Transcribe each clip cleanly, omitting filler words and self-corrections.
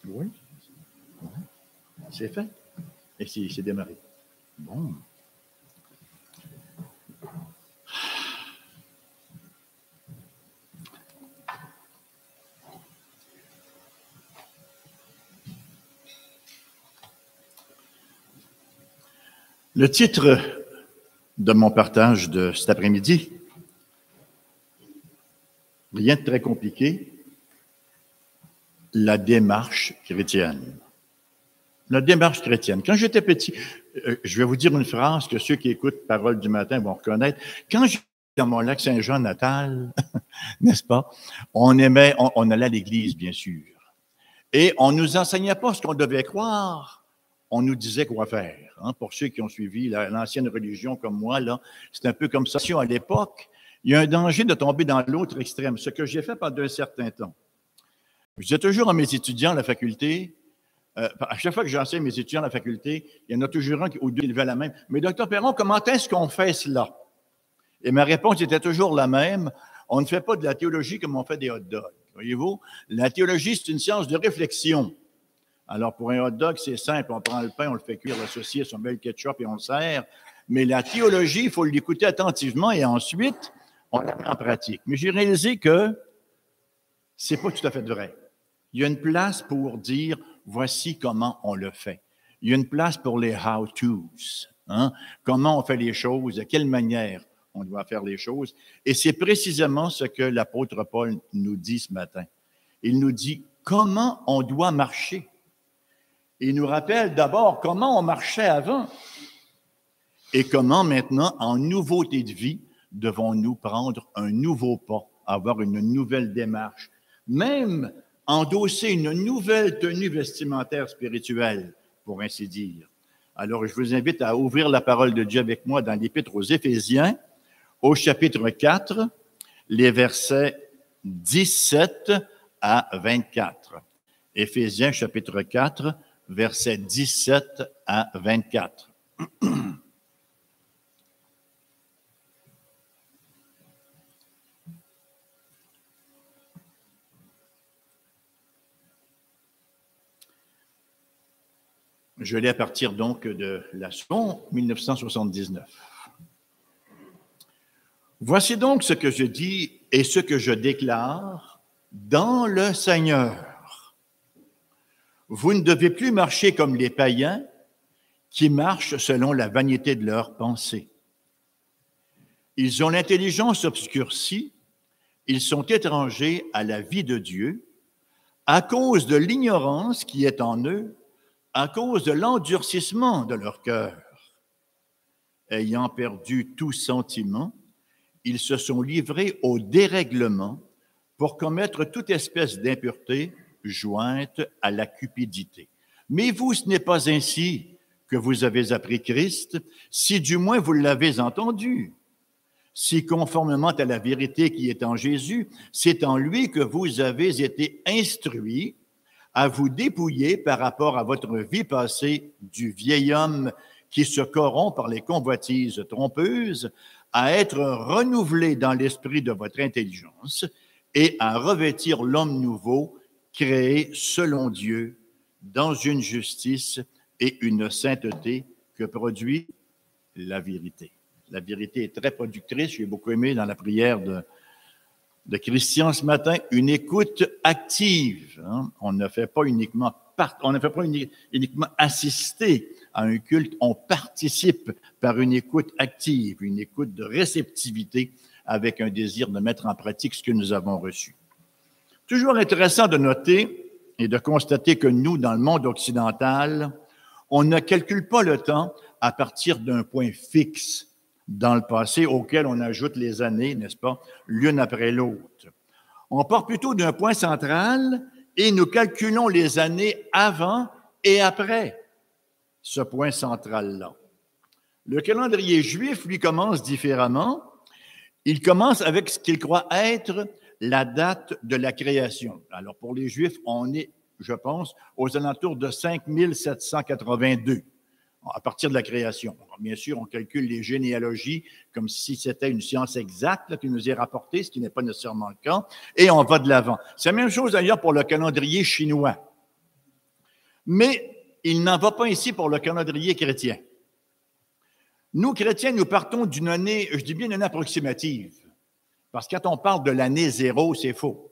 Oui. C'est fait. Et c'est démarré. Bon. Le titre de mon partage de cet après-midi, rien de très compliqué, la démarche chrétienne. La démarche chrétienne. Quand j'étais petit, je vais vous dire une phrase que ceux qui écoutent Parole du matin vont reconnaître. Quand j'étais dans mon lac Saint-Jean natal, n'est-ce pas, on allait à l'église, bien sûr. Et on ne nous enseignait pas ce qu'on devait croire. On nous disait quoi faire. Hein. Pour ceux qui ont suivi l'ancienne religion comme moi, là, c'est un peu comme ça. À l'époque, il y a un danger de tomber dans l'autre extrême, ce que j'ai fait pendant un certain temps. Je disais toujours à mes étudiants à la faculté, à chaque fois que j'enseigne mes étudiants à la faculté, il y en a toujours un ou deux qui levait la main. Mais docteur Perron, comment est-ce qu'on fait cela? Et ma réponse était toujours la même. On ne fait pas de la théologie comme on fait des hot dogs. Voyez-vous, la théologie, c'est une science de réflexion. Alors, pour un hot dog, c'est simple. On prend le pain, on le fait cuire, la saucisse, on met le ketchup et on le sert. Mais la théologie, il faut l'écouter attentivement et ensuite, on la met en pratique. Mais j'ai réalisé que c'est pas tout à fait vrai. Il y a une place pour dire, voici comment on le fait. Il y a une place pour les how-tos. Hein? Comment on fait les choses, de quelle manière on doit faire les choses. Et c'est précisément ce que l'apôtre Paul nous dit ce matin. Il nous dit comment on doit marcher. Il nous rappelle d'abord comment on marchait avant et comment maintenant, en nouveauté de vie, devons-nous prendre un nouveau pas, avoir une nouvelle démarche, même endosser une nouvelle tenue vestimentaire spirituelle, pour ainsi dire. Alors, je vous invite à ouvrir la parole de Dieu avec moi dans l'Épître aux Éphésiens, au chapitre 4, les versets 17 à 24. Éphésiens, chapitre 4, versets 17 à 24. Je l'ai à partir donc de la seconde 1979. Voici donc ce que je dis et ce que je déclare dans le Seigneur. Vous ne devez plus marcher comme les païens qui marchent selon la vanité de leurs pensées. Ils ont l'intelligence obscurcie, ils sont étrangers à la vie de Dieu à cause de l'ignorance qui est en eux, à cause de l'endurcissement de leur cœur. Ayant perdu tout sentiment, ils se sont livrés au dérèglement pour commettre toute espèce d'impureté jointe à la cupidité. Mais vous, ce n'est pas ainsi que vous avez appris Christ, si du moins vous l'avez entendu. Si conformément à la vérité qui est en Jésus, c'est en lui que vous avez été instruits à vous dépouiller par rapport à votre vie passée du vieil homme qui se corrompt par les convoitises trompeuses, à être renouvelé dans l'esprit de votre intelligence et à revêtir l'homme nouveau créé selon Dieu dans une justice et une sainteté que produit la vérité. La vérité est très productrice. J'ai beaucoup aimé dans la prière de Christian ce matin, une écoute active. Hein? On ne fait pas uniquement assister à un culte, on participe par une écoute active, une écoute de réceptivité avec un désir de mettre en pratique ce que nous avons reçu. Toujours intéressant de noter et de constater que nous, dans le monde occidental, on ne calcule pas le temps à partir d'un point fixe dans le passé auquel on ajoute les années, n'est-ce pas, l'une après l'autre. On part plutôt d'un point central et nous calculons les années avant et après ce point central-là. Le calendrier juif, lui, commence différemment. Il commence avec ce qu'il croit être la date de la création. Alors, pour les Juifs, on est, je pense, aux alentours de 5782, à partir de la création. Alors, bien sûr, on calcule les généalogies comme si c'était une science exacte là, qui nous est rapportée, ce qui n'est pas nécessairement le cas, et on va de l'avant. C'est la même chose d'ailleurs pour le calendrier chinois. Mais il n'en va pas ici pour le calendrier chrétien. Nous, chrétiens, nous partons d'une année, je dis bien une année approximative, parce que quand on parle de l'année zéro, c'est faux.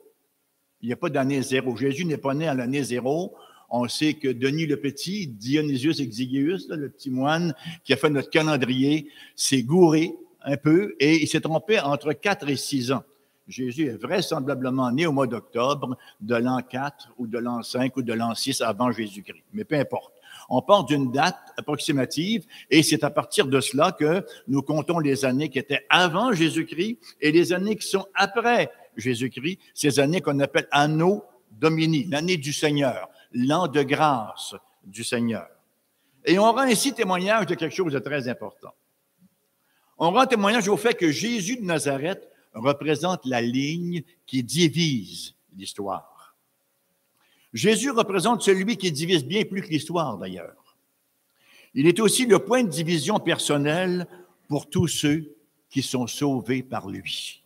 Il n'y a pas d'année zéro. Jésus n'est pas né à l'année zéro. On sait que Denis le Petit, Dionysius Exiguus, le petit moine qui a fait notre calendrier, s'est gouré un peu et il s'est trompé entre 4 et 6 ans. Jésus est vraisemblablement né au mois d'octobre de l'an 4 ou de l'an 5 ou de l'an 6 avant Jésus-Christ. Mais peu importe. On part d'une date approximative et c'est à partir de cela que nous comptons les années qui étaient avant Jésus-Christ et les années qui sont après Jésus-Christ, ces années qu'on appelle Anno Domini, l'année du Seigneur, l'an de grâce du Seigneur. Et on rend ainsi témoignage de quelque chose de très important. On rend témoignage au fait que Jésus de Nazareth représente la ligne qui divise l'histoire. Jésus représente celui qui divise bien plus que l'histoire, d'ailleurs. Il est aussi le point de division personnel pour tous ceux qui sont sauvés par lui.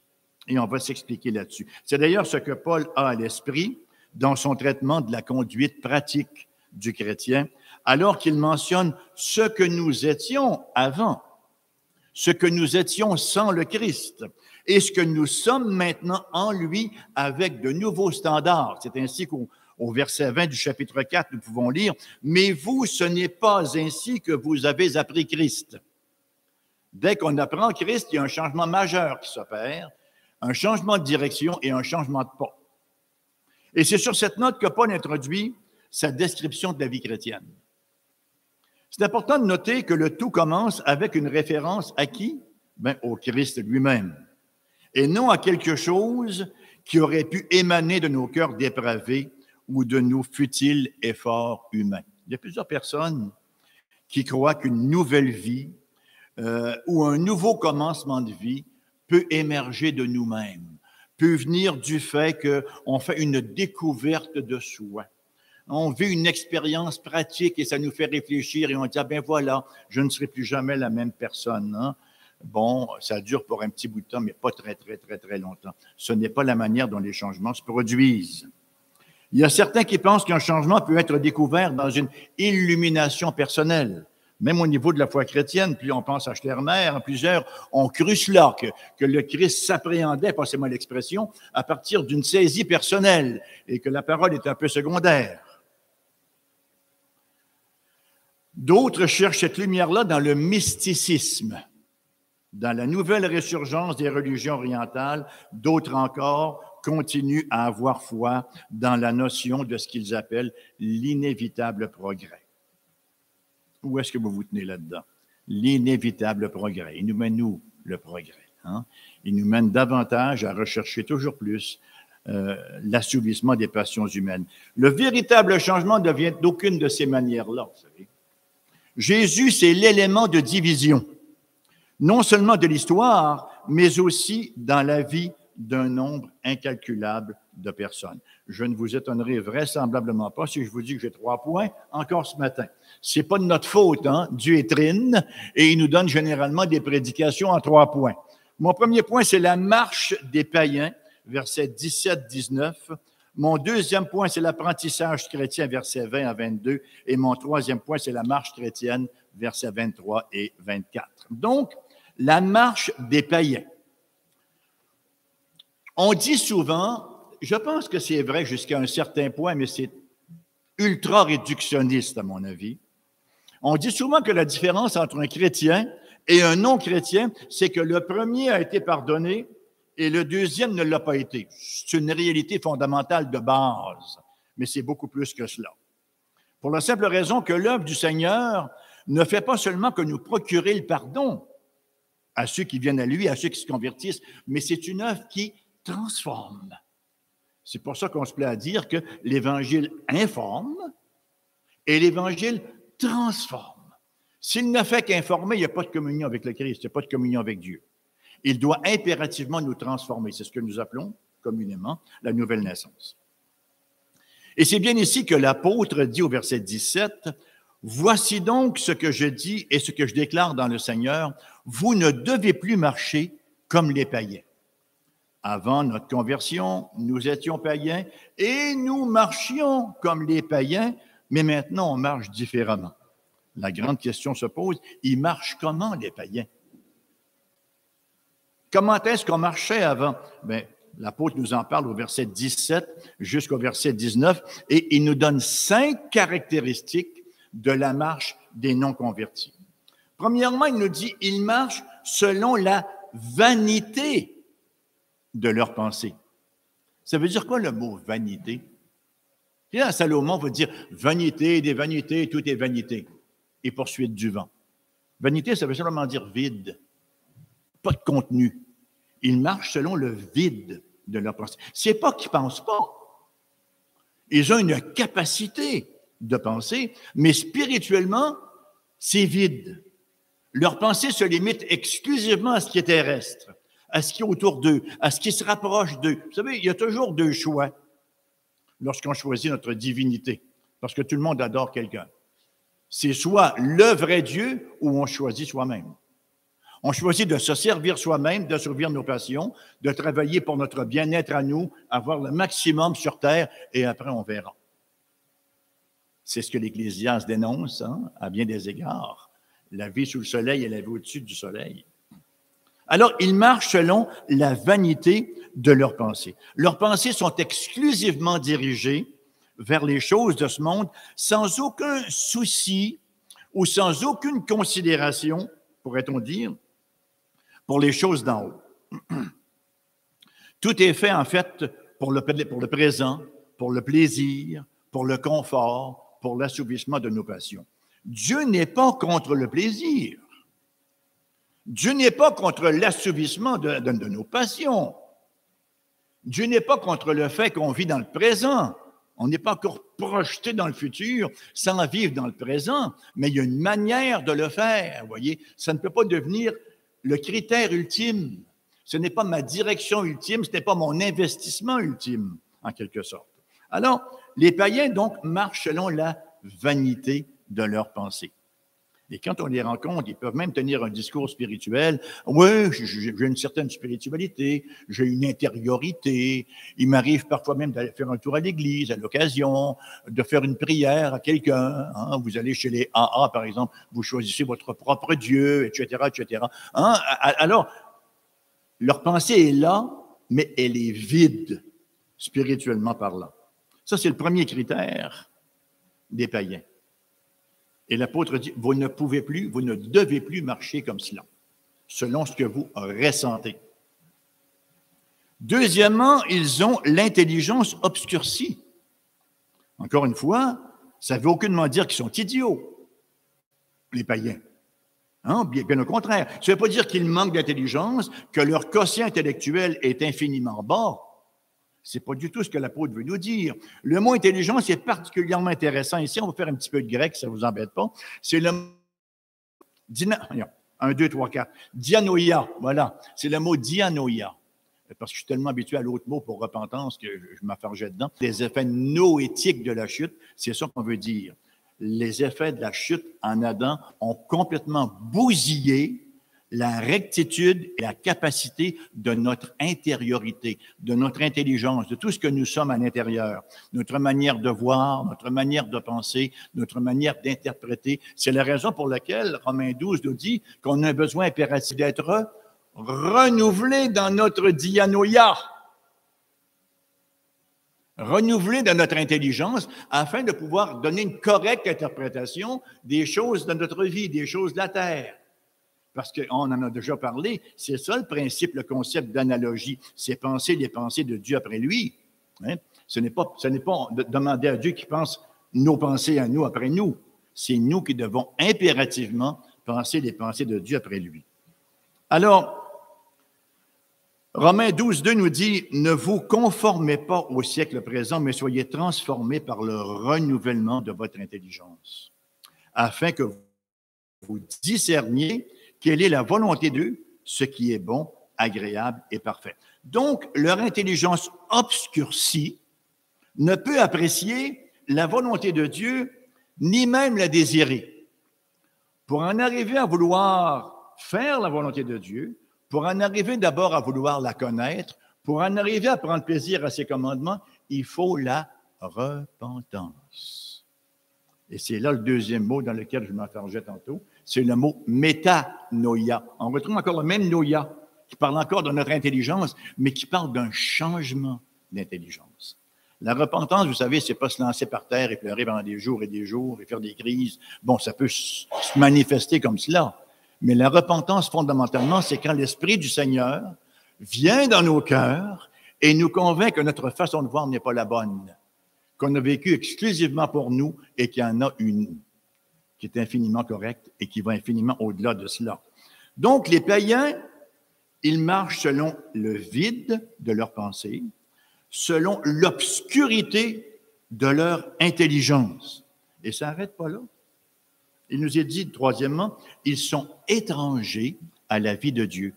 Et on va s'expliquer là-dessus. C'est d'ailleurs ce que Paul a à l'esprit dans son traitement de la conduite pratique du chrétien, alors qu'il mentionne ce que nous étions avant, ce que nous étions sans le Christ et ce que nous sommes maintenant en lui avec de nouveaux standards. C'est ainsi qu'au verset 20 du chapitre 4, nous pouvons lire « Mais vous, ce n'est pas ainsi que vous avez appris Christ. » Dès qu'on apprend Christ, il y a un changement majeur qui s'opère, un changement de direction et un changement de pas. Et c'est sur cette note que Paul introduit sa description de la vie chrétienne. C'est important de noter que le tout commence avec une référence à qui? Au Christ lui-même, et non à quelque chose qui aurait pu émaner de nos cœurs dépravés ou de nos futiles efforts humains. Il y a plusieurs personnes qui croient qu'une nouvelle vie ou un nouveau commencement de vie peut émerger de nous-mêmes, peut venir du fait qu'on fait une découverte de soi. On vit une expérience pratique et ça nous fait réfléchir et on dit, ah ben voilà, je ne serai plus jamais la même personne. Hein? Bon, ça dure pour un petit bout de temps, mais pas très, très, très, très longtemps. Ce n'est pas la manière dont les changements se produisent. Il y a certains qui pensent qu'un changement peut être découvert dans une illumination personnelle. Même au niveau de la foi chrétienne, puis on pense à Schlerner, plusieurs ont cru cela, que le Christ s'appréhendait, passez-moi l'expression, à partir d'une saisie personnelle et que la parole est un peu secondaire. D'autres cherchent cette lumière-là dans le mysticisme, dans la nouvelle résurgence des religions orientales. D'autres encore continuent à avoir foi dans la notion de ce qu'ils appellent l'inévitable progrès. Où est-ce que vous vous tenez là-dedans? L'inévitable progrès. Il nous mène où, le progrès? Hein? Il nous mène davantage à rechercher toujours plus l'assouvissement des passions humaines. Le véritable changement ne vient d'aucune de ces manières-là, vous savez. Jésus, c'est l'élément de division, non seulement de l'histoire, mais aussi dans la vie d'un nombre incalculable de personnes. Je ne vous étonnerai vraisemblablement pas si je vous dis que j'ai 3 points encore ce matin. C'est pas de notre faute, hein? Dieu est trine et il nous donne généralement des prédications en 3 points. Mon premier point, c'est la marche des païens, versets 17-19. Mon deuxième point, c'est l'apprentissage chrétien, versets 20 à 22. Et mon troisième point, c'est la marche chrétienne, versets 23 et 24. Donc, la marche des païens. On dit souvent, je pense que c'est vrai jusqu'à un certain point, mais c'est ultra réductionniste à mon avis. On dit souvent que la différence entre un chrétien et un non-chrétien, c'est que le premier a été pardonné et le deuxième ne l'a pas été. C'est une réalité fondamentale de base, mais c'est beaucoup plus que cela. Pour la simple raison que l'œuvre du Seigneur ne fait pas seulement que nous procurer le pardon à ceux qui viennent à lui, à ceux qui se convertissent, mais c'est une œuvre qui transforme. C'est pour ça qu'on se plaît à dire que l'Évangile informe et l'Évangile transforme. S'il ne fait qu'informer, il n'y a pas de communion avec le Christ, il n'y a pas de communion avec Dieu. Il doit impérativement nous transformer. C'est ce que nous appelons communément la nouvelle naissance. Et c'est bien ici que l'apôtre dit au verset 17, « Voici donc ce que je dis et ce que je déclare dans le Seigneur, vous ne devez plus marcher comme les païens. Avant notre conversion, nous étions païens et nous marchions comme les païens Mais maintenant, on marche différemment. La grande question se pose, ils marchent comment, les païens? Comment est-ce qu'on marchait avant? Bien, l'apôtre nous en parle au verset 17 jusqu'au verset 19, et il nous donne 5 caractéristiques de la marche des non-convertis. Premièrement, il nous dit, ils marchent selon la vanité de leur pensée. Ça veut dire quoi le mot vanité? Et là, Salomon va dire vanité, des vanités, tout est vanité. Et poursuite du vent. Vanité, ça veut simplement dire vide, pas de contenu. Ils marchent selon le vide de leur pensée. C'est pas qu'ils ne pensent pas. Ils ont une capacité de penser, mais spirituellement, c'est vide. Leur pensée se limite exclusivement à ce qui est terrestre, à ce qui est autour d'eux, à ce qui se rapproche d'eux. Vous savez, il y a toujours 2 choix lorsqu'on choisit notre divinité, parce que tout le monde adore quelqu'un. C'est soit le vrai Dieu ou on choisit soi-même. On choisit de se servir soi-même, de servir nos passions, de travailler pour notre bien-être à nous, avoir le maximum sur terre, et après on verra. C'est ce que l'Ecclésiaste dénonce, à bien des égards. La vie sous le soleil et la vie au-dessus du soleil. Alors, ils marchent selon la vanité de leurs pensées. Leurs pensées sont exclusivement dirigées vers les choses de ce monde, sans aucun souci ou sans aucune considération, pourrait-on dire, pour les choses d'en haut. Tout est fait, en fait, pour le présent, pour le plaisir, pour le confort, pour l'assouvissement de nos passions. Dieu n'est pas contre le plaisir. Dieu n'est pas contre l'assouvissement de nos passions. Dieu n'est pas contre le fait qu'on vit dans le présent. On n'est pas encore projeté dans le futur sans vivre dans le présent, mais il y a une manière de le faire, vous voyez. Ça ne peut pas devenir le critère ultime. Ce n'est pas ma direction ultime, ce n'est pas mon investissement ultime, en quelque sorte. Alors, les païens, donc, marchent selon la vanité de leurs pensées. Et quand on les rencontre, ils peuvent même tenir un discours spirituel. Oui, j'ai une certaine spiritualité, j'ai une intériorité. Il m'arrive parfois même d'aller faire un tour à l'église, à l'occasion, de faire une prière à quelqu'un. Vous allez chez les AA, par exemple, vous choisissez votre propre Dieu, etc., etc. Alors, leur pensée est là, mais elle est vide, spirituellement parlant. Ça, c'est le premier critère des païens. Et l'apôtre dit, vous ne pouvez plus, vous ne devez plus marcher comme cela, selon ce que vous ressentez. Deuxièmement, ils ont l'intelligence obscurcie. Encore une fois, ça ne veut aucunement dire qu'ils sont idiots, les païens. Bien au contraire. Ça ne veut pas dire qu'ils manquent d'intelligence, que leur quotient intellectuel est infiniment bas. Ce n'est pas du tout ce que l'apôtre veut nous dire. Le mot intelligence est particulièrement intéressant. Ici, on va faire un petit peu de grec, ça ne vous embête pas. C'est le mot 1, 2, 3, 4. Dianoia, voilà. C'est le mot dianoia. Parce que je suis tellement habitué à l'autre mot pour repentance que je m'affargeais dedans. Les effets noétiques de la chute, c'est ça qu'on veut dire. Les effets de la chute en Adam ont complètement bousillé la rectitude et la capacité de notre intériorité, de notre intelligence, de tout ce que nous sommes à l'intérieur, notre manière de voir, notre manière de penser, notre manière d'interpréter. C'est la raison pour laquelle Romains 12 nous dit qu'on a un besoin impératif d'être renouvelé dans notre dianoia, renouvelé dans notre intelligence afin de pouvoir donner une correcte interprétation des choses de notre vie, des choses de la terre. Parce qu'on en a déjà parlé, c'est ça le principe, le concept d'analogie. C'est penser les pensées de Dieu après lui. Ce n'est pas demander à Dieu qu'il pense nos pensées à nous après nous. C'est nous qui devons impérativement penser les pensées de Dieu après lui. Alors, Romains 12, 2 nous dit « Ne vous conformez pas au siècle présent, mais soyez transformés par le renouvellement de votre intelligence, afin que vous discerniez quelle est la volonté de Dieu, ce qui est bon, agréable et parfait. » Donc, leur intelligence obscurcie ne peut apprécier la volonté de Dieu, ni même la désirer. Pour en arriver à vouloir faire la volonté de Dieu, pour en arriver d'abord à vouloir la connaître, pour en arriver à prendre plaisir à ses commandements, il faut la repentance. Et c'est là le deuxième mot dans lequel je m'enfargeais tantôt, c'est le mot métanoïa. On retrouve encore le même noïa, qui parle encore de notre intelligence, mais qui parle d'un changement d'intelligence. La repentance, vous savez, c'est pas se lancer par terre et pleurer pendant des jours et faire des crises. Bon, ça peut se manifester comme cela. Mais la repentance, fondamentalement, c'est quand l'Esprit du Seigneur vient dans nos cœurs et nous convainc que notre façon de voir n'est pas la bonne, qu'on a vécu exclusivement pour nous et qu'il y en a une qui est infiniment correcte et qui va infiniment au-delà de cela. Donc, les païens, ils marchent selon le vide de leur pensée, selon l'obscurité de leur intelligence. Et ça n'arrête pas là. Il nous est dit, troisièmement, ils sont étrangers à la vie de Dieu.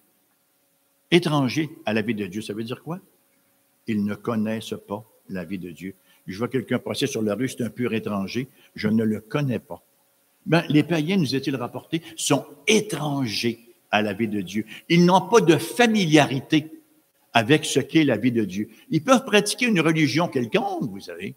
Étrangers à la vie de Dieu, ça veut dire quoi? Ils ne connaissent pas la vie de Dieu. Je vois quelqu'un passer sur la rue, c'est un pur étranger, je ne le connais pas. Ben, les païens, nous est-il rapporté, sont étrangers à la vie de Dieu. Ils n'ont pas de familiarité avec ce qu'est la vie de Dieu. Ils peuvent pratiquer une religion quelconque, vous savez.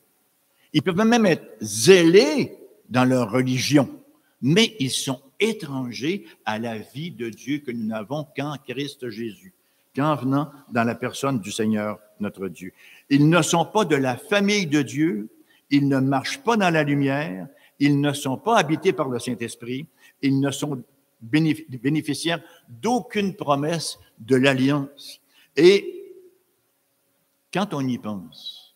Ils peuvent même être zélés dans leur religion, mais ils sont étrangers à la vie de Dieu que nous n'avons qu'en Christ Jésus, qu'en venant dans la personne du Seigneur notre Dieu. Ils ne sont pas de la famille de Dieu, ils ne marchent pas dans la lumière, ils ne sont pas habités par le Saint-Esprit, ils ne sont bénéficiaires d'aucune promesse de l'alliance. Et quand on y pense,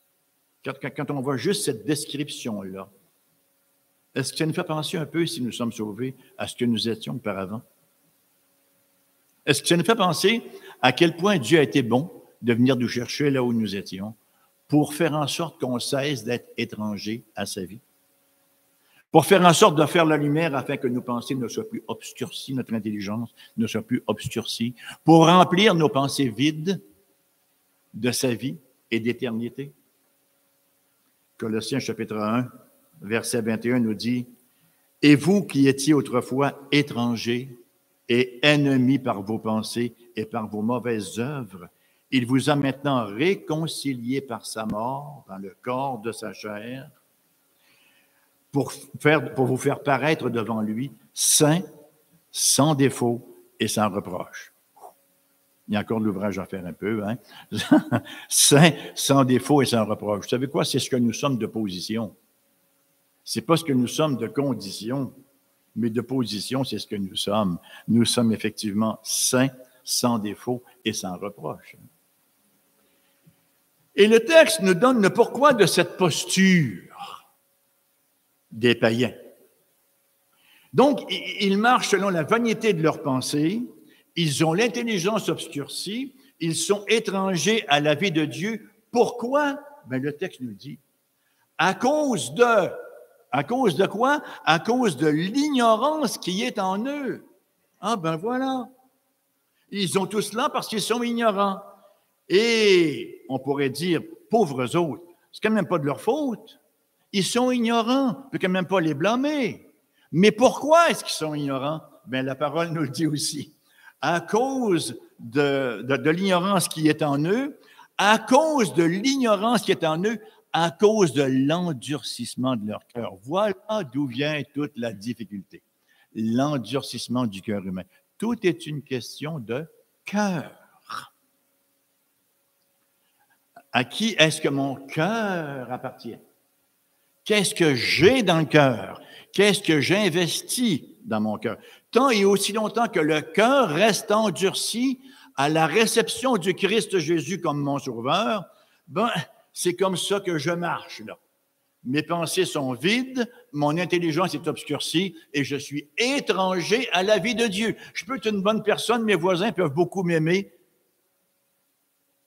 quand on voit juste cette description-là, est-ce que ça nous fait penser un peu, si nous sommes sauvés, à ce que nous étions auparavant? Est-ce que ça nous fait penser à quel point Dieu a été bon de venir nous chercher là où nous étions pour faire en sorte qu'on cesse d'être étrangers à sa vie? Pour faire en sorte de faire la lumière afin que nos pensées ne soient plus obscurcies, notre intelligence ne soit plus obscurcie, pour remplir nos pensées vides de sa vie et d'éternité. Colossiens chapitre 1, verset 21 nous dit « Et vous qui étiez autrefois étrangers et ennemis par vos pensées et par vos mauvaises œuvres, il vous a maintenant réconciliés par sa mort dans le corps de sa chair, pour vous faire paraître devant lui saint, sans défaut et sans reproche. » Il y a encore de l'ouvrage à faire un peu, hein? Saint, sans défaut et sans reproche. Vous savez quoi? C'est ce que nous sommes de position. C'est pas ce que nous sommes de condition, mais de position, c'est ce que nous sommes. Nous sommes effectivement saints, sans défaut et sans reproche. Et le texte nous donne le pourquoi de cette posture des païens. Donc, ils marchent selon la vanité de leurs pensées, ils ont l'intelligence obscurcie, ils sont étrangers à la vie de Dieu. Pourquoi? Ben, le texte nous dit, à cause de quoi? À cause de l'ignorance qui est en eux. Ah ben voilà. Ils ont tout cela parce qu'ils sont ignorants. Et on pourrait dire, pauvres autres, c'est quand même pas de leur faute. Ils sont ignorants, on ne peut quand même pas les blâmer. Mais pourquoi est-ce qu'ils sont ignorants? Bien, la parole nous le dit aussi. À cause de l'ignorance qui est en eux, à cause de l'ignorance qui est en eux, à cause de l'endurcissement de leur cœur. Voilà d'où vient toute la difficulté. L'endurcissement du cœur humain. Tout est une question de cœur. À qui est-ce que mon cœur appartient? Qu'est-ce que j'ai dans le cœur? Qu'est-ce que j'investis dans mon cœur? Tant et aussi longtemps que le cœur reste endurci à la réception du Christ Jésus comme mon sauveur, ben, c'est comme ça que je marche, là. Mes pensées sont vides, mon intelligence est obscurcie et je suis étranger à la vie de Dieu. Je peux être une bonne personne, mes voisins peuvent beaucoup m'aimer.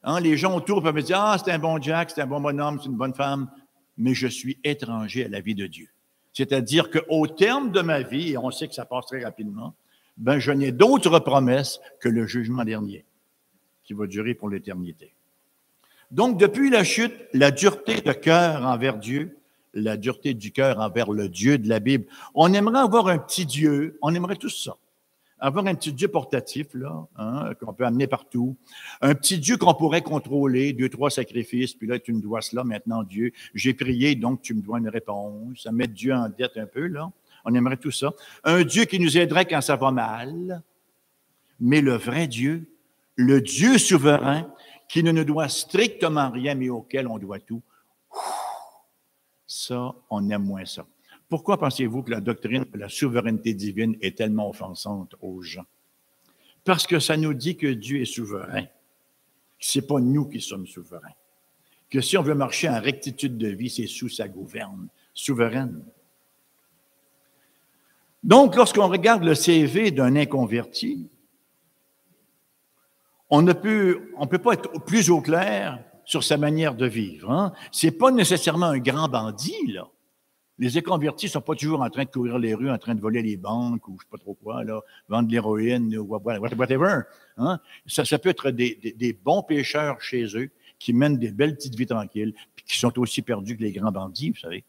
Hein, les gens autour peuvent me dire « Ah, c'est un bon Jack, c'est un bon bonhomme, c'est une bonne femme. » Mais je suis étranger à la vie de Dieu. C'est-à-dire qu'au terme de ma vie, et on sait que ça passe très rapidement, ben je n'ai d'autres promesses que le jugement dernier, qui va durer pour l'éternité. Donc, depuis la chute, la dureté de cœur envers Dieu, la dureté du cœur envers le Dieu de la Bible, on aimerait avoir un petit Dieu, on aimerait tout ça. Avoir un petit Dieu portatif, là, hein, qu'on peut amener partout. Un petit Dieu qu'on pourrait contrôler, 2, 3 sacrifices, puis là, tu me dois cela maintenant, Dieu. J'ai prié, donc tu me dois une réponse. Ça met Dieu en dette un peu, là. On aimerait tout ça. Un Dieu qui nous aiderait quand ça va mal. Mais le vrai Dieu, le Dieu souverain, qui ne nous doit strictement rien, mais auquel on doit tout, ça, on aime moins ça. Pourquoi pensez-vous que la doctrine de la souveraineté divine est tellement offensante aux gens? Parce que ça nous dit que Dieu est souverain. Ce n'est pas nous qui sommes souverains. Que si on veut marcher en rectitude de vie, c'est sous sa gouverne souveraine. Donc, lorsqu'on regarde le CV d'un inconverti, on ne peut pas être plus au clair sur sa manière de vivre. Hein? Ce n'est pas nécessairement un grand bandit, là. Les inconvertis ne sont pas toujours en train de courir les rues, en train de voler les banques ou je ne sais pas trop quoi, là, vendre de l'héroïne ou whatever. Hein? Ça peut être des bons pécheurs chez eux qui mènent des belles petites vies tranquilles puis qui sont aussi perdus que les grands bandits, vous savez.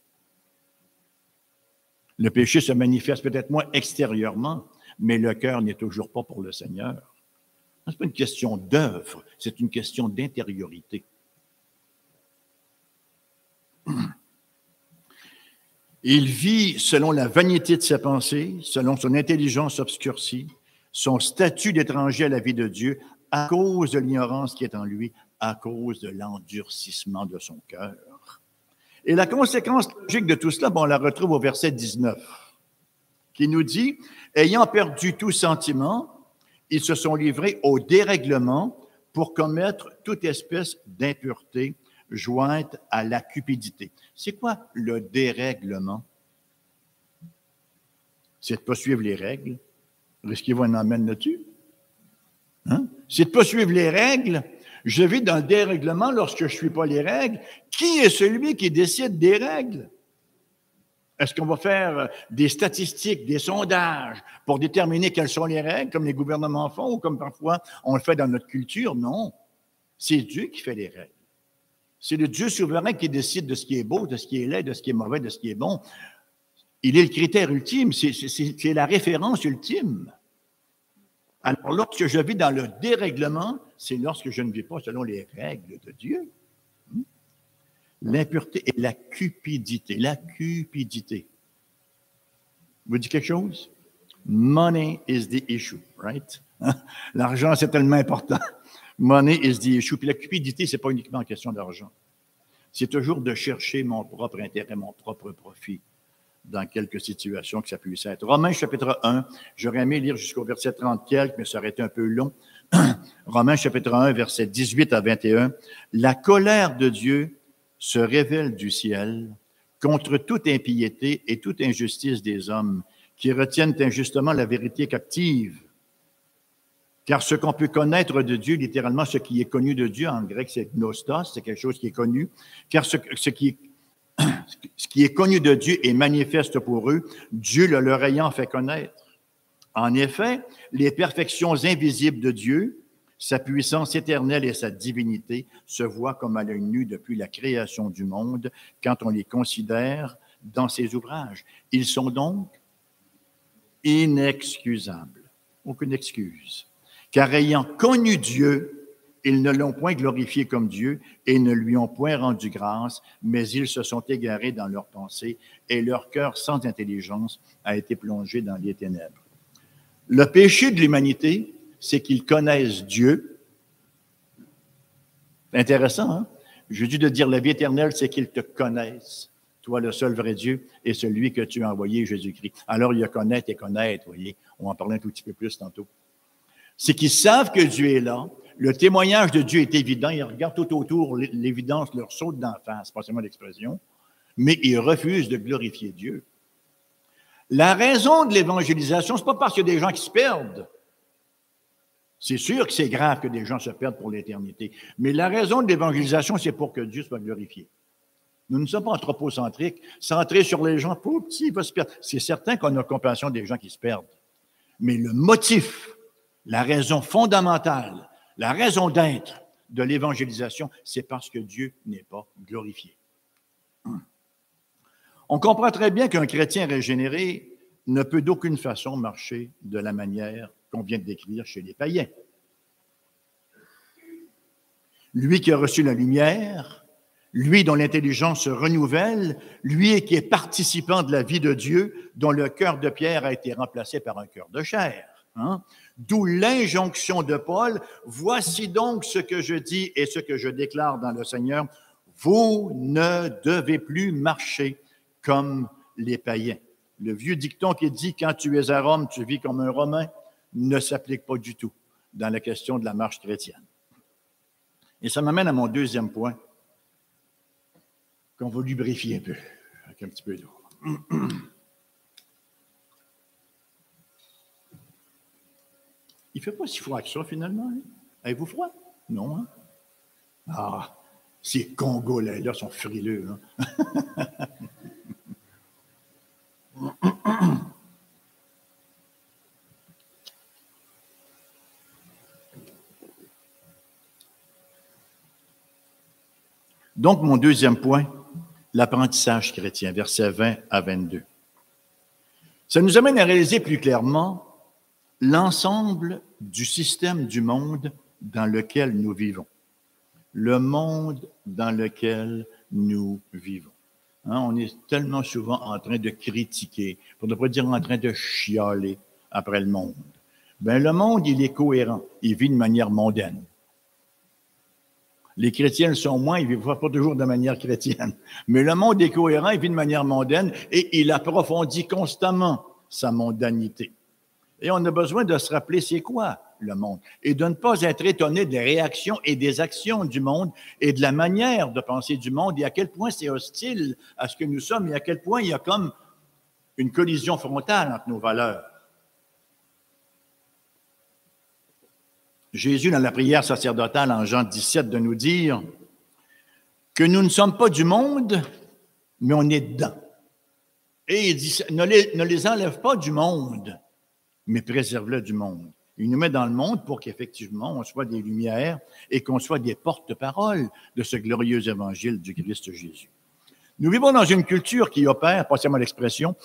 Le péché se manifeste peut-être moins extérieurement, mais le cœur n'est toujours pas pour le Seigneur. Ce n'est pas une question d'œuvre, c'est une question d'intériorité. Il vit selon la vanité de sa pensée, selon son intelligence obscurcie, son statut d'étranger à la vie de Dieu, à cause de l'ignorance qui est en lui, à cause de l'endurcissement de son cœur. Et la conséquence logique de tout cela, on la retrouve au verset 19, qui nous dit, « Ayant perdu tout sentiment, ils se sont livrés au dérèglement pour commettre toute espèce d'impureté jointe à la cupidité. » C'est quoi le dérèglement? C'est de ne pas suivre les règles. Risquez-vous un emmène là-dessus? Hein? C'est de ne pas suivre les règles. Je vis dans le dérèglement lorsque je ne suis pas les règles. Qui est celui qui décide des règles? Est-ce qu'on va faire des statistiques, des sondages pour déterminer quelles sont les règles, comme les gouvernements font ou comme parfois on le fait dans notre culture? Non. C'est Dieu qui fait les règles. C'est le Dieu souverain qui décide de ce qui est beau, de ce qui est laid, de ce qui est mauvais, de ce qui est bon. Il est le critère ultime, c'est la référence ultime. Alors, lorsque je vis dans le dérèglement, c'est lorsque je ne vis pas selon les règles de Dieu. L'impureté et la cupidité. La cupidité. Vous dites quelque chose? Money is the issue, right? L'argent, c'est tellement important. Money is the issue. Puis la cupidité, ce n'est pas uniquement en question d'argent. C'est toujours de chercher mon propre intérêt, mon propre profit dans quelques situations que ça puisse être. Romains chapitre 1, j'aurais aimé lire jusqu'au verset 30 quelques, mais ça aurait été un peu long. Romains chapitre 1, verset 18 à 21. La colère de Dieu se révèle du ciel contre toute impiété et toute injustice des hommes qui retiennent injustement la vérité captive. Car ce qu'on peut connaître de Dieu, littéralement, ce qui est connu de Dieu, en grec, c'est gnostos, c'est quelque chose qui est connu. Car ce qui est connu de Dieu est manifeste pour eux, Dieu le leur ayant fait connaître. En effet, les perfections invisibles de Dieu, sa puissance éternelle et sa divinité se voient comme à l'œil nu depuis la création du monde quand on les considère dans ses ouvrages. Ils sont donc inexcusables. Aucune excuse. Car ayant connu Dieu, ils ne l'ont point glorifié comme Dieu et ne lui ont point rendu grâce, mais ils se sont égarés dans leurs pensées et leur cœur sans intelligence a été plongé dans les ténèbres. Le péché de l'humanité, c'est qu'ils connaissent Dieu. C'est intéressant, hein? Jésus de dire la vie éternelle, c'est qu'ils te connaissent, toi le seul vrai Dieu et celui que tu as envoyé, Jésus-Christ. Alors, il y a connaître et connaître, vous voyez. On va en parler un tout petit peu plus tantôt. C'est qu'ils savent que Dieu est là. Le témoignage de Dieu est évident. Ils regardent tout autour, l'évidence leur saute d'en face, pas seulement l'expression, mais ils refusent de glorifier Dieu. La raison de l'évangélisation, ce n'est pas parce qu'il y a des gens qui se perdent. C'est sûr que c'est grave que des gens se perdent pour l'éternité. Mais la raison de l'évangélisation, c'est pour que Dieu soit glorifié. Nous ne sommes pas anthropocentriques, centrés sur les gens. Pauvre petit, il va se perdre. C'est certain qu'on a compassion des gens qui se perdent. Mais le motif, la raison fondamentale, la raison d'être de l'évangélisation, c'est parce que Dieu n'est pas glorifié. On comprend très bien qu'un chrétien régénéré ne peut d'aucune façon marcher de la manière qu'on vient de décrire chez les païens. Lui qui a reçu la lumière, lui dont l'intelligence se renouvelle, lui qui est participant de la vie de Dieu, dont le cœur de pierre a été remplacé par un cœur de chair. Hein? D'où l'injonction de Paul, « Voici donc ce que je dis et ce que je déclare dans le Seigneur, vous ne devez plus marcher comme les païens. » Le vieux dicton qui dit « Quand tu es à Rome, tu vis comme un Romain » ne s'applique pas du tout dans la question de la marche chrétienne. Et ça m'amène à mon deuxième point, qu'on va lubrifier un peu, avec un petit peu d'eau. Il ne fait pas si froid que ça, finalement. Hein? Avez-vous froid? Non, hein? Ah, ces Congolais-là sont frileux. Hein? Donc, mon deuxième point, l'apprentissage chrétien, versets 20 à 22. Ça nous amène à réaliser plus clairement l'ensemble du système du monde dans lequel nous vivons. Le monde dans lequel nous vivons. Hein, on est tellement souvent en train de critiquer, pour ne pas dire en train de chialer après le monde. Bien, le monde, il est cohérent. Il vit de manière mondaine. Les chrétiens le sont moins, ils ne vivent pas toujours de manière chrétienne. Mais le monde est cohérent, il vit de manière mondaine et il approfondit constamment sa mondanité. Et on a besoin de se rappeler c'est quoi le monde et de ne pas être étonné des réactions et des actions du monde et de la manière de penser du monde et à quel point c'est hostile à ce que nous sommes et à quel point il y a comme une collision frontale entre nos valeurs. Jésus, dans la prière sacerdotale en Jean 17, de nous dire que nous ne sommes pas du monde, mais on est dedans. Et il dit, ne les enlève pas du monde, mais préserve-le du monde. Il nous met dans le monde pour qu'effectivement, on soit des lumières et qu'on soit des porte-paroles de ce glorieux évangile du Christ Jésus. Nous vivons dans une culture qui opère, passez-moi l'expression,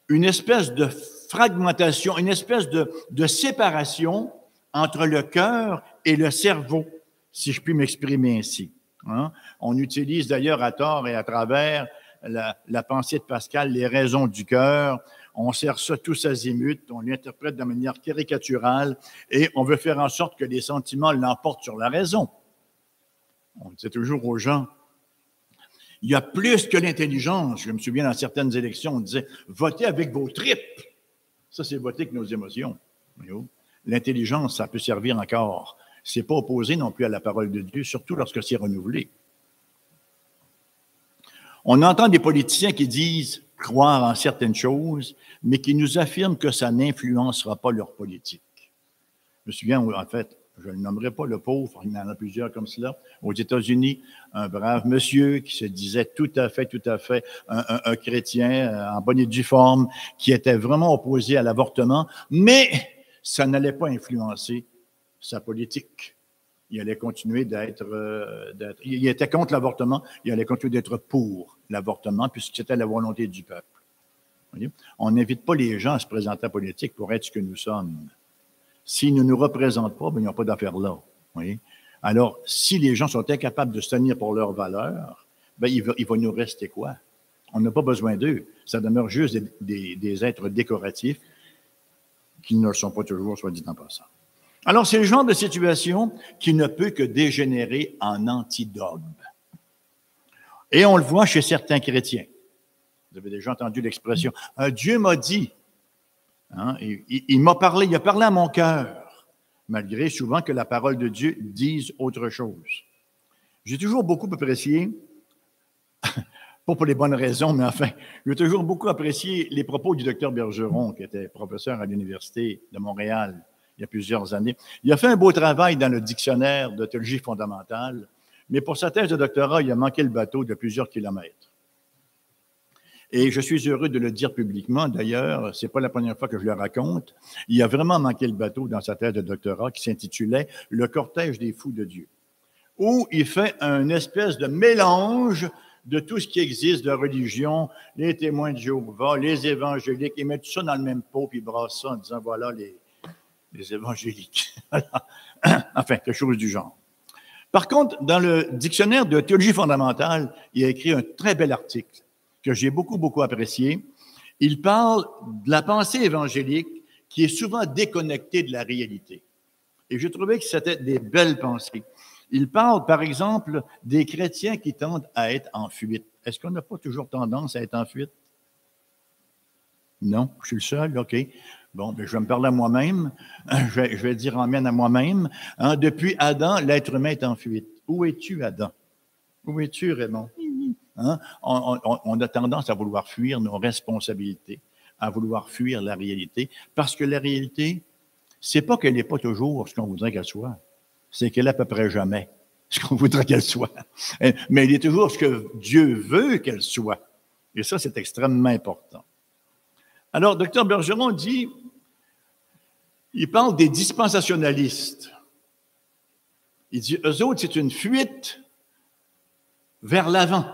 une espèce de fragmentation, une espèce de séparation entre le cœur et le cerveau, si je puis m'exprimer ainsi. Hein? On utilise d'ailleurs à tort et à travers la pensée de Pascal, les raisons du cœur. On sert ça tous azimuts, on l'interprète de manière caricaturale et on veut faire en sorte que les sentiments l'emportent sur la raison. On dit toujours aux gens, il y a plus que l'intelligence. Je me souviens dans certaines élections, on disait, votez avec vos tripes. Ça, c'est voter avec nos émotions. L'intelligence, ça peut servir encore. Ce n'est pas opposé non plus à la parole de Dieu, surtout lorsque c'est renouvelé. On entend des politiciens qui disent croire en certaines choses, mais qui nous affirment que ça n'influencera pas leur politique. Je me souviens, en fait, je ne le nommerai pas le pauvre, il y en a plusieurs comme cela, aux États-Unis, un brave monsieur qui se disait tout à fait, un chrétien en bonne et due forme, qui était vraiment opposé à l'avortement, mais ça n'allait pas influencer sa politique. Il allait continuer il était contre l'avortement, il allait continuer d'être pour l'avortement, puisque c'était la volonté du peuple. Voyez? On n'invite pas les gens à se présenter à la politique pour être ce que nous sommes. S'ils ne nous représentent pas, ben, ils n'ont pas d'affaires là. Voyez? Alors, si les gens sont incapables de se tenir pour leurs valeurs, ben, il va nous rester quoi? On n'a pas besoin d'eux. Ça demeure juste des êtres décoratifs qui ne le sont pas toujours, soit dit en passant. Alors, c'est le genre de situation qui ne peut que dégénérer en antidogme. Et on le voit chez certains chrétiens. Vous avez déjà entendu l'expression « Dieu m'a dit hein, ». Il m'a parlé, il a parlé à mon cœur, malgré souvent que la parole de Dieu dise autre chose. J'ai toujours beaucoup apprécié, pas pour les bonnes raisons, mais enfin, j'ai toujours beaucoup apprécié les propos du docteur Bergeron, qui était professeur à l'Université de Montréal il y a plusieurs années. Il a fait un beau travail dans le dictionnaire de théologie fondamentale, mais pour sa thèse de doctorat, il a manqué le bateau de plusieurs kilomètres. Et je suis heureux de le dire publiquement, d'ailleurs, c'est pas la première fois que je le raconte, il a vraiment manqué le bateau dans sa thèse de doctorat qui s'intitulait « Le cortège des fous de Dieu », où il fait un espèce de mélange de tout ce qui existe de religion, les témoins de Jéhovah, les évangéliques, ils mettent tout ça dans le même pot, puis ils brassent ça en disant, voilà les évangéliques. Enfin, quelque chose du genre. Par contre, dans le dictionnaire de théologie fondamentale, il a écrit un très bel article que j'ai beaucoup, beaucoup apprécié. Il parle de la pensée évangélique qui est souvent déconnectée de la réalité. Et je trouvais que c'était des belles pensées. Il parle, par exemple, des chrétiens qui tendent à être en fuite. Est-ce qu'on n'a pas toujours tendance à être en fuite? Non, je suis le seul, OK. Bon, bien, je vais me parler à moi-même. Je vais dire amène à moi-même. Hein, depuis Adam, l'être humain est en fuite. Où es-tu, Adam? Où es-tu, Raymond? Hein? On a tendance à vouloir fuir nos responsabilités, à vouloir fuir la réalité, parce que la réalité, c'est pas qu'elle n'est pas toujours ce qu'on voudrait qu'elle soit, c'est qu'elle est à peu près jamais ce qu'on voudrait qu'elle soit. Mais elle est toujours ce que Dieu veut qu'elle soit. Et ça, c'est extrêmement important. Alors, Dr Bergeron dit, il parle des dispensationalistes. Il dit, eux autres, c'est une fuite vers l'avant.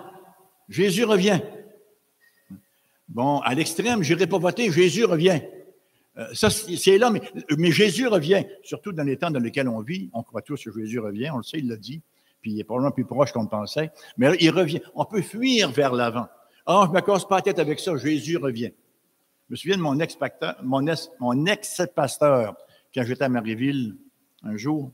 Jésus revient. Bon, à l'extrême, je n'irai pas voter, Jésus revient. Ça, c'est là, mais Jésus revient, surtout dans les temps dans lesquels on vit. On croit tous que Jésus revient, on le sait, il l'a dit, puis il est probablement plus proche qu'on le pensait. Mais là, il revient. On peut fuir vers l'avant. Ah, je ne me casse pas la tête avec ça, Jésus revient. Je me souviens de mon ex-pasteur, quand j'étais à Marieville, un jour.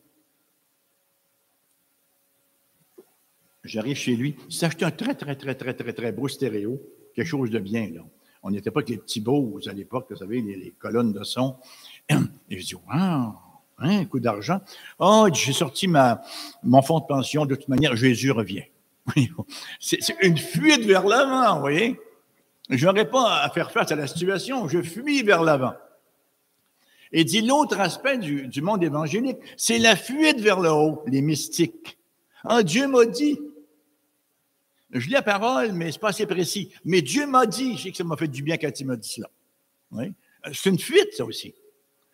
J'arrive chez lui. Il s'est acheté un très beau stéréo, quelque chose de bien, là. On n'était pas que les petits beaux à l'époque, vous savez, les colonnes de son. Et je dis, wow, un coup d'argent. Oh, j'ai sorti mon fonds de pension, de toute manière, Jésus revient. C'est une fuite vers l'avant, vous voyez? Je n'aurais pas à faire face à la situation, je fuis vers l'avant. Et dit l'autre aspect du monde évangélique, c'est la fuite vers le haut, les mystiques. Ah, Dieu m'a dit. Je lis la parole, mais ce n'est pas assez précis. Mais Dieu m'a dit, je sais que ça m'a fait du bien quand il m'a dit cela. Oui? C'est une fuite, ça aussi.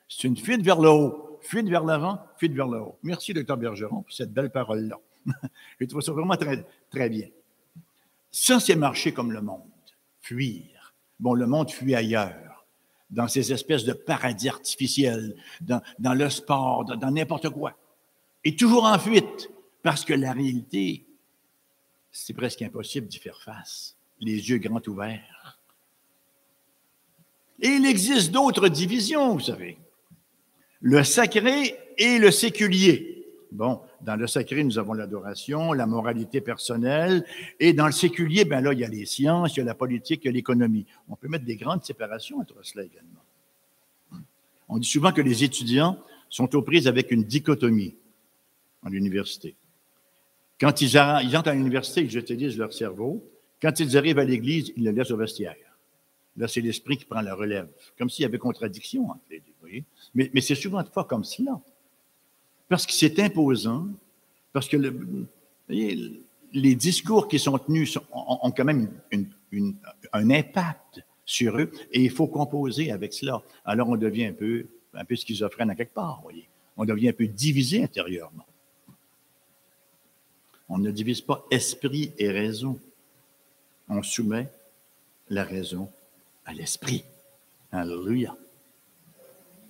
C'est une fuite vers le haut. Fuite vers l'avant, fuite vers le haut. Merci, Dr Bergeron, pour cette belle parole-là. Je trouve ça vraiment très, très bien. Ça, c'est marcher comme le monde. Fuir. Bon, le monde fuit ailleurs, dans ces espèces de paradis artificiels, dans le sport, dans n'importe quoi. Et toujours en fuite, parce que la réalité, c'est presque impossible d'y faire face, les yeux grands ouverts. Et il existe d'autres divisions, vous savez. Le sacré et le séculier. Bon, dans le sacré, nous avons l'adoration, la moralité personnelle, et dans le séculier, ben là, il y a les sciences, il y a la politique, il y a l'économie. On peut mettre des grandes séparations entre cela également. On dit souvent que les étudiants sont aux prises avec une dichotomie à l'université. Quand ils entrent à l'université, ils utilisent leur cerveau. Quand ils arrivent à l'église, ils le laissent au vestiaire. Là, c'est l'esprit qui prend la relève, comme s'il y avait contradiction entre les deux. Vous voyez? Mais c'est souvent pas comme cela. Parce que c'est imposant, parce que les discours qui sont tenus ont quand même un impact sur eux, et il faut composer avec cela. Alors, on devient un peu schizophrène à quelque part, vous voyez. On devient un peu divisé intérieurement. On ne divise pas esprit et raison. On soumet la raison à l'esprit. Alléluia.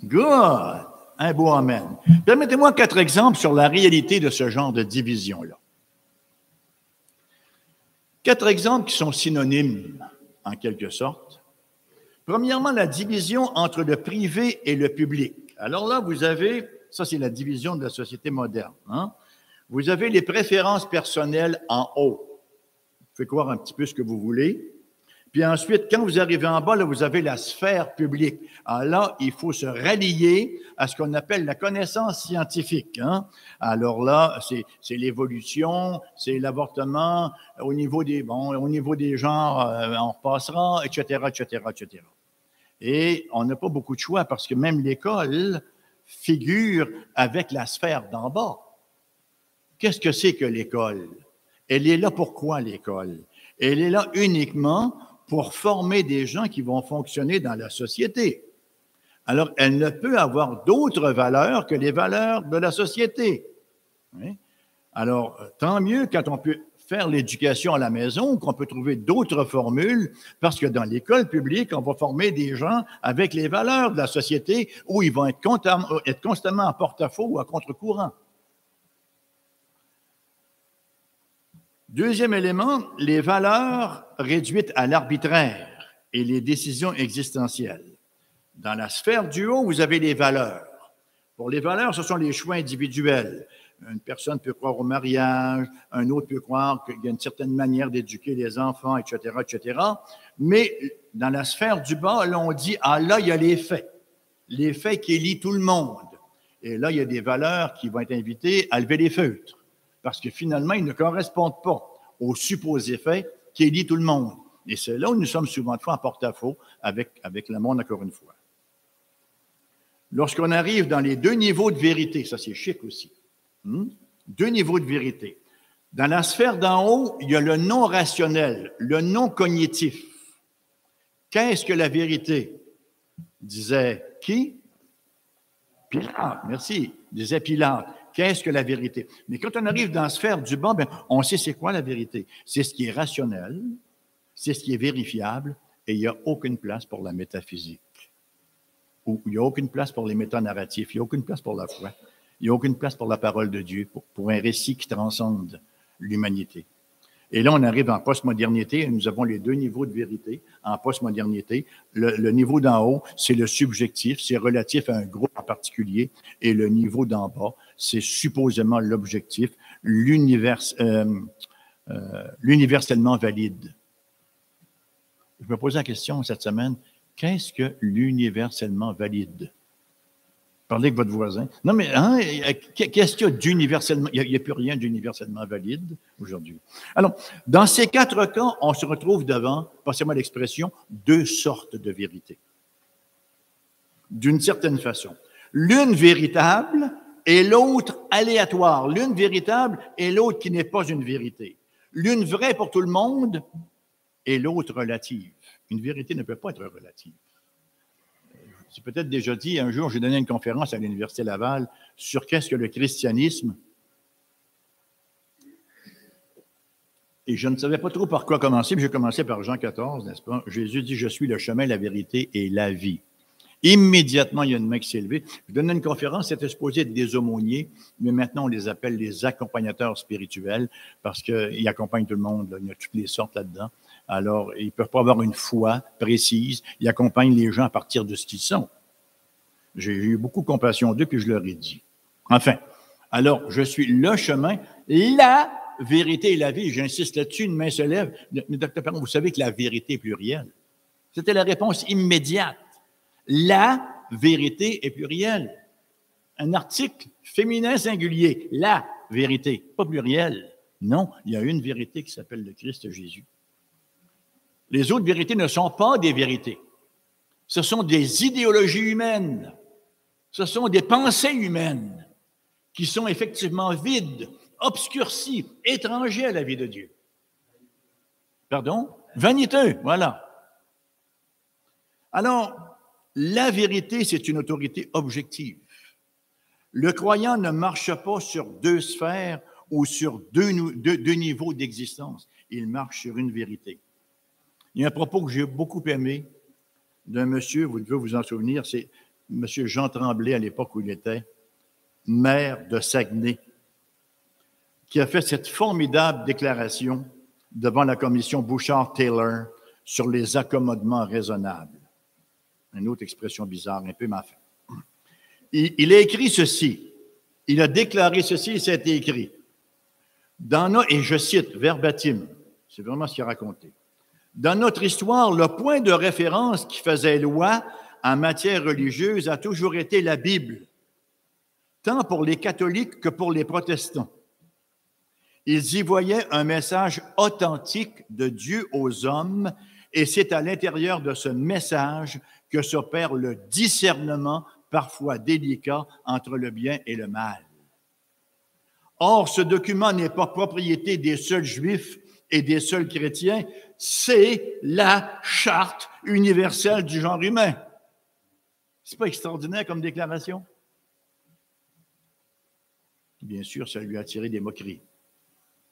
Good! Un beau amen. Permettez-moi 4 exemples sur la réalité de ce genre de division-là. 4 exemples qui sont synonymes, en quelque sorte. Premièrement, la division entre le privé et le public. Alors là, vous avez, ça c'est la division de la société moderne. Hein? Vous avez les préférences personnelles en haut. Vous pouvez croire un petit peu ce que vous voulez. Puis ensuite, quand vous arrivez en bas, là, vous avez la sphère publique. Alors là, il faut se rallier à ce qu'on appelle la connaissance scientifique. Hein? Alors là, c'est l'évolution, c'est l'avortement, au niveau des genres, on repassera, etc., etc., etc. Et on n'a pas beaucoup de choix parce que même l'école figure avec la sphère d'en bas. Qu'est-ce que c'est que l'école? Elle est là pourquoi l'école? Elle est là uniquement pour former des gens qui vont fonctionner dans la société. Alors, elle ne peut avoir d'autres valeurs que les valeurs de la société. Oui? Alors, tant mieux quand on peut faire l'éducation à la maison, qu'on peut trouver d'autres formules, parce que dans l'école publique, on va former des gens avec les valeurs de la société où ils vont être constamment en porte-à-faux ou à contre-courant. Deuxième élément, les valeurs réduites à l'arbitraire et les décisions existentielles. Dans la sphère du haut, vous avez les valeurs. Pour les valeurs, ce sont les choix individuels. Une personne peut croire au mariage, un autre peut croire qu'il y a une certaine manière d'éduquer les enfants, etc., etc. Mais dans la sphère du bas, là, on dit, ah là, il y a les faits qui élient tout le monde. Et là, il y a des valeurs qui vont être invitées à lever les feutres, parce que finalement, ils ne correspondent pas aux supposés faits qui élient tout le monde. Et c'est là où nous sommes souvent de fois en porte-à-faux avec le monde, encore une fois. Lorsqu'on arrive dans les deux niveaux de vérité, ça c'est chic aussi, deux niveaux de vérité. Dans la sphère d'en haut, il y a le non rationnel, le non cognitif. Qu'est-ce que la vérité? Disait qui? Pilate, merci, disait Pilate. Qu'est-ce que la vérité? Mais quand on arrive dans la sphère du bas, on sait c'est quoi la vérité. C'est ce qui est rationnel, c'est ce qui est vérifiable, et il n'y a aucune place pour la métaphysique. Où il n'y a aucune place pour les métanarratifs, il n'y a aucune place pour la foi, il n'y a aucune place pour la parole de Dieu, pour un récit qui transcende l'humanité. Et là, on arrive en postmodernité, et nous avons les deux niveaux de vérité en postmodernité. Le niveau d'en haut, c'est le subjectif, c'est relatif à un groupe en particulier, et le niveau d'en bas, c'est supposément l'objectif, l'universellement valide. Je me posais la question cette semaine, qu'est-ce que l'universellement valide? Parlez avec votre voisin. Non, mais qu'est-ce qu'il y a d'universellement? Il n'y a plus rien d'universellement valide aujourd'hui. Alors, dans ces quatre cas, on se retrouve devant, passez-moi l'expression, deux sortes de vérités. D'une certaine façon. L'une véritable et l'autre aléatoire. L'une véritable et l'autre qui n'est pas une vérité. L'une vraie pour tout le monde et l'autre relative. Une vérité ne peut pas être relative. J'ai peut-être déjà dit, un jour, j'ai donné une conférence à l'Université Laval sur qu'est-ce que le christianisme. Et je ne savais pas trop par quoi commencer, mais j'ai commencé par Jean 14, n'est-ce pas? Jésus dit, je suis le chemin, la vérité et la vie. Immédiatement, il y a une main qui s'est levée. Je donnais une conférence, c'était supposé être des aumôniers, mais maintenant, on les appelle les accompagnateurs spirituels parce qu'ils accompagnent tout le monde, là. Il y a toutes les sortes là-dedans. Alors, ils ne peuvent pas avoir une foi précise. Ils accompagnent les gens à partir de ce qu'ils sont. J'ai eu beaucoup de compassion d'eux, puis je leur ai dit. Enfin, alors, je suis le chemin, la vérité et la vie. J'insiste là-dessus, une main se lève. Mais Dr. Perron, vous savez que la vérité est plurielle. C'était la réponse immédiate. La vérité est plurielle. Un article féminin singulier. La vérité, pas pluriel. Non, il y a une vérité qui s'appelle le Christ Jésus. Les autres vérités ne sont pas des vérités. Ce sont des idéologies humaines. Ce sont des pensées humaines qui sont effectivement vides, obscurcies, étrangers à la vie de Dieu. Pardon? Vaniteux, voilà. Alors, la vérité, c'est une autorité objective. Le croyant ne marche pas sur deux sphères ou sur deux niveaux d'existence. Il marche sur une vérité. Il y a un propos que j'ai beaucoup aimé d'un monsieur, vous devez vous en souvenir, c'est M. Jean Tremblay, à l'époque où il était maire de Saguenay, qui a fait cette formidable déclaration devant la commission Bouchard-Taylor sur les accommodements raisonnables. Une autre expression bizarre, un peu ma fin. Il a écrit ceci, il a déclaré ceci, et ça a été écrit. Et je cite, verbatim, c'est vraiment ce qu'il a raconté. Dans notre histoire, le point de référence qui faisait loi en matière religieuse a toujours été la Bible, tant pour les catholiques que pour les protestants. Ils y voyaient un message authentique de Dieu aux hommes, et c'est à l'intérieur de ce message que s'opère le discernement, parfois délicat, entre le bien et le mal. Or, ce document n'est pas propriété des seuls Juifs et des seuls chrétiens, c'est la charte universelle du genre humain. C'est pas extraordinaire comme déclaration? Bien sûr, ça lui a attiré des moqueries,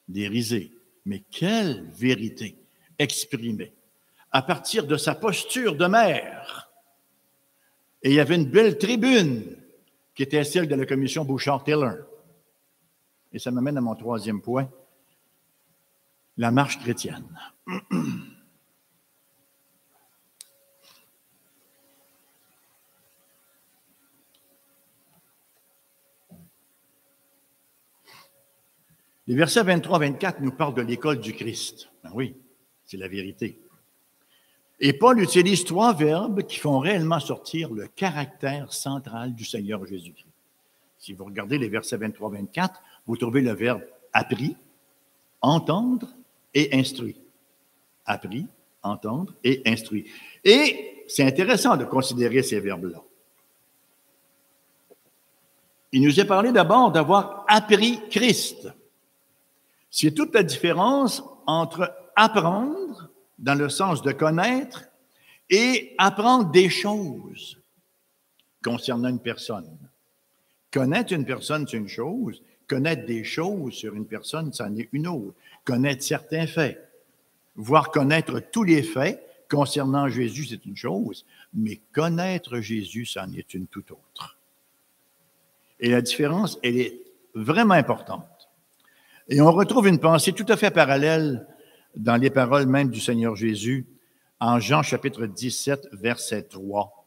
des risées, Mais quelle vérité exprimée à partir de sa posture de mère. Et il y avait une belle tribune qui était celle de la commission Bouchard-Taylor. Et ça m'amène à mon troisième point, la marche chrétienne. Les versets 23-24 nous parlent de l'école du Christ. Ben oui, c'est la vérité. Et Paul utilise 3 verbes qui font réellement sortir le caractère central du Seigneur Jésus-Christ. Si vous regardez les versets 23-24, vous trouvez le verbe appris, entendre et instruit. Appris, entendre et instruit. Et c'est intéressant de considérer ces verbes-là. Il nous est parlé d'abord d'avoir appris Christ. C'est toute la différence entre apprendre, dans le sens de connaître, et apprendre des choses concernant une personne. Connaître une personne, c'est une chose. Connaître des choses sur une personne, c'en est une autre. Connaître certains faits. Voire connaître tous les faits concernant Jésus, c'est une chose. Mais connaître Jésus, c'en est une toute autre. Et la différence, elle est vraiment importante. Et on retrouve une pensée tout à fait parallèle dans les paroles même du Seigneur Jésus, en Jean chapitre 17, verset 3.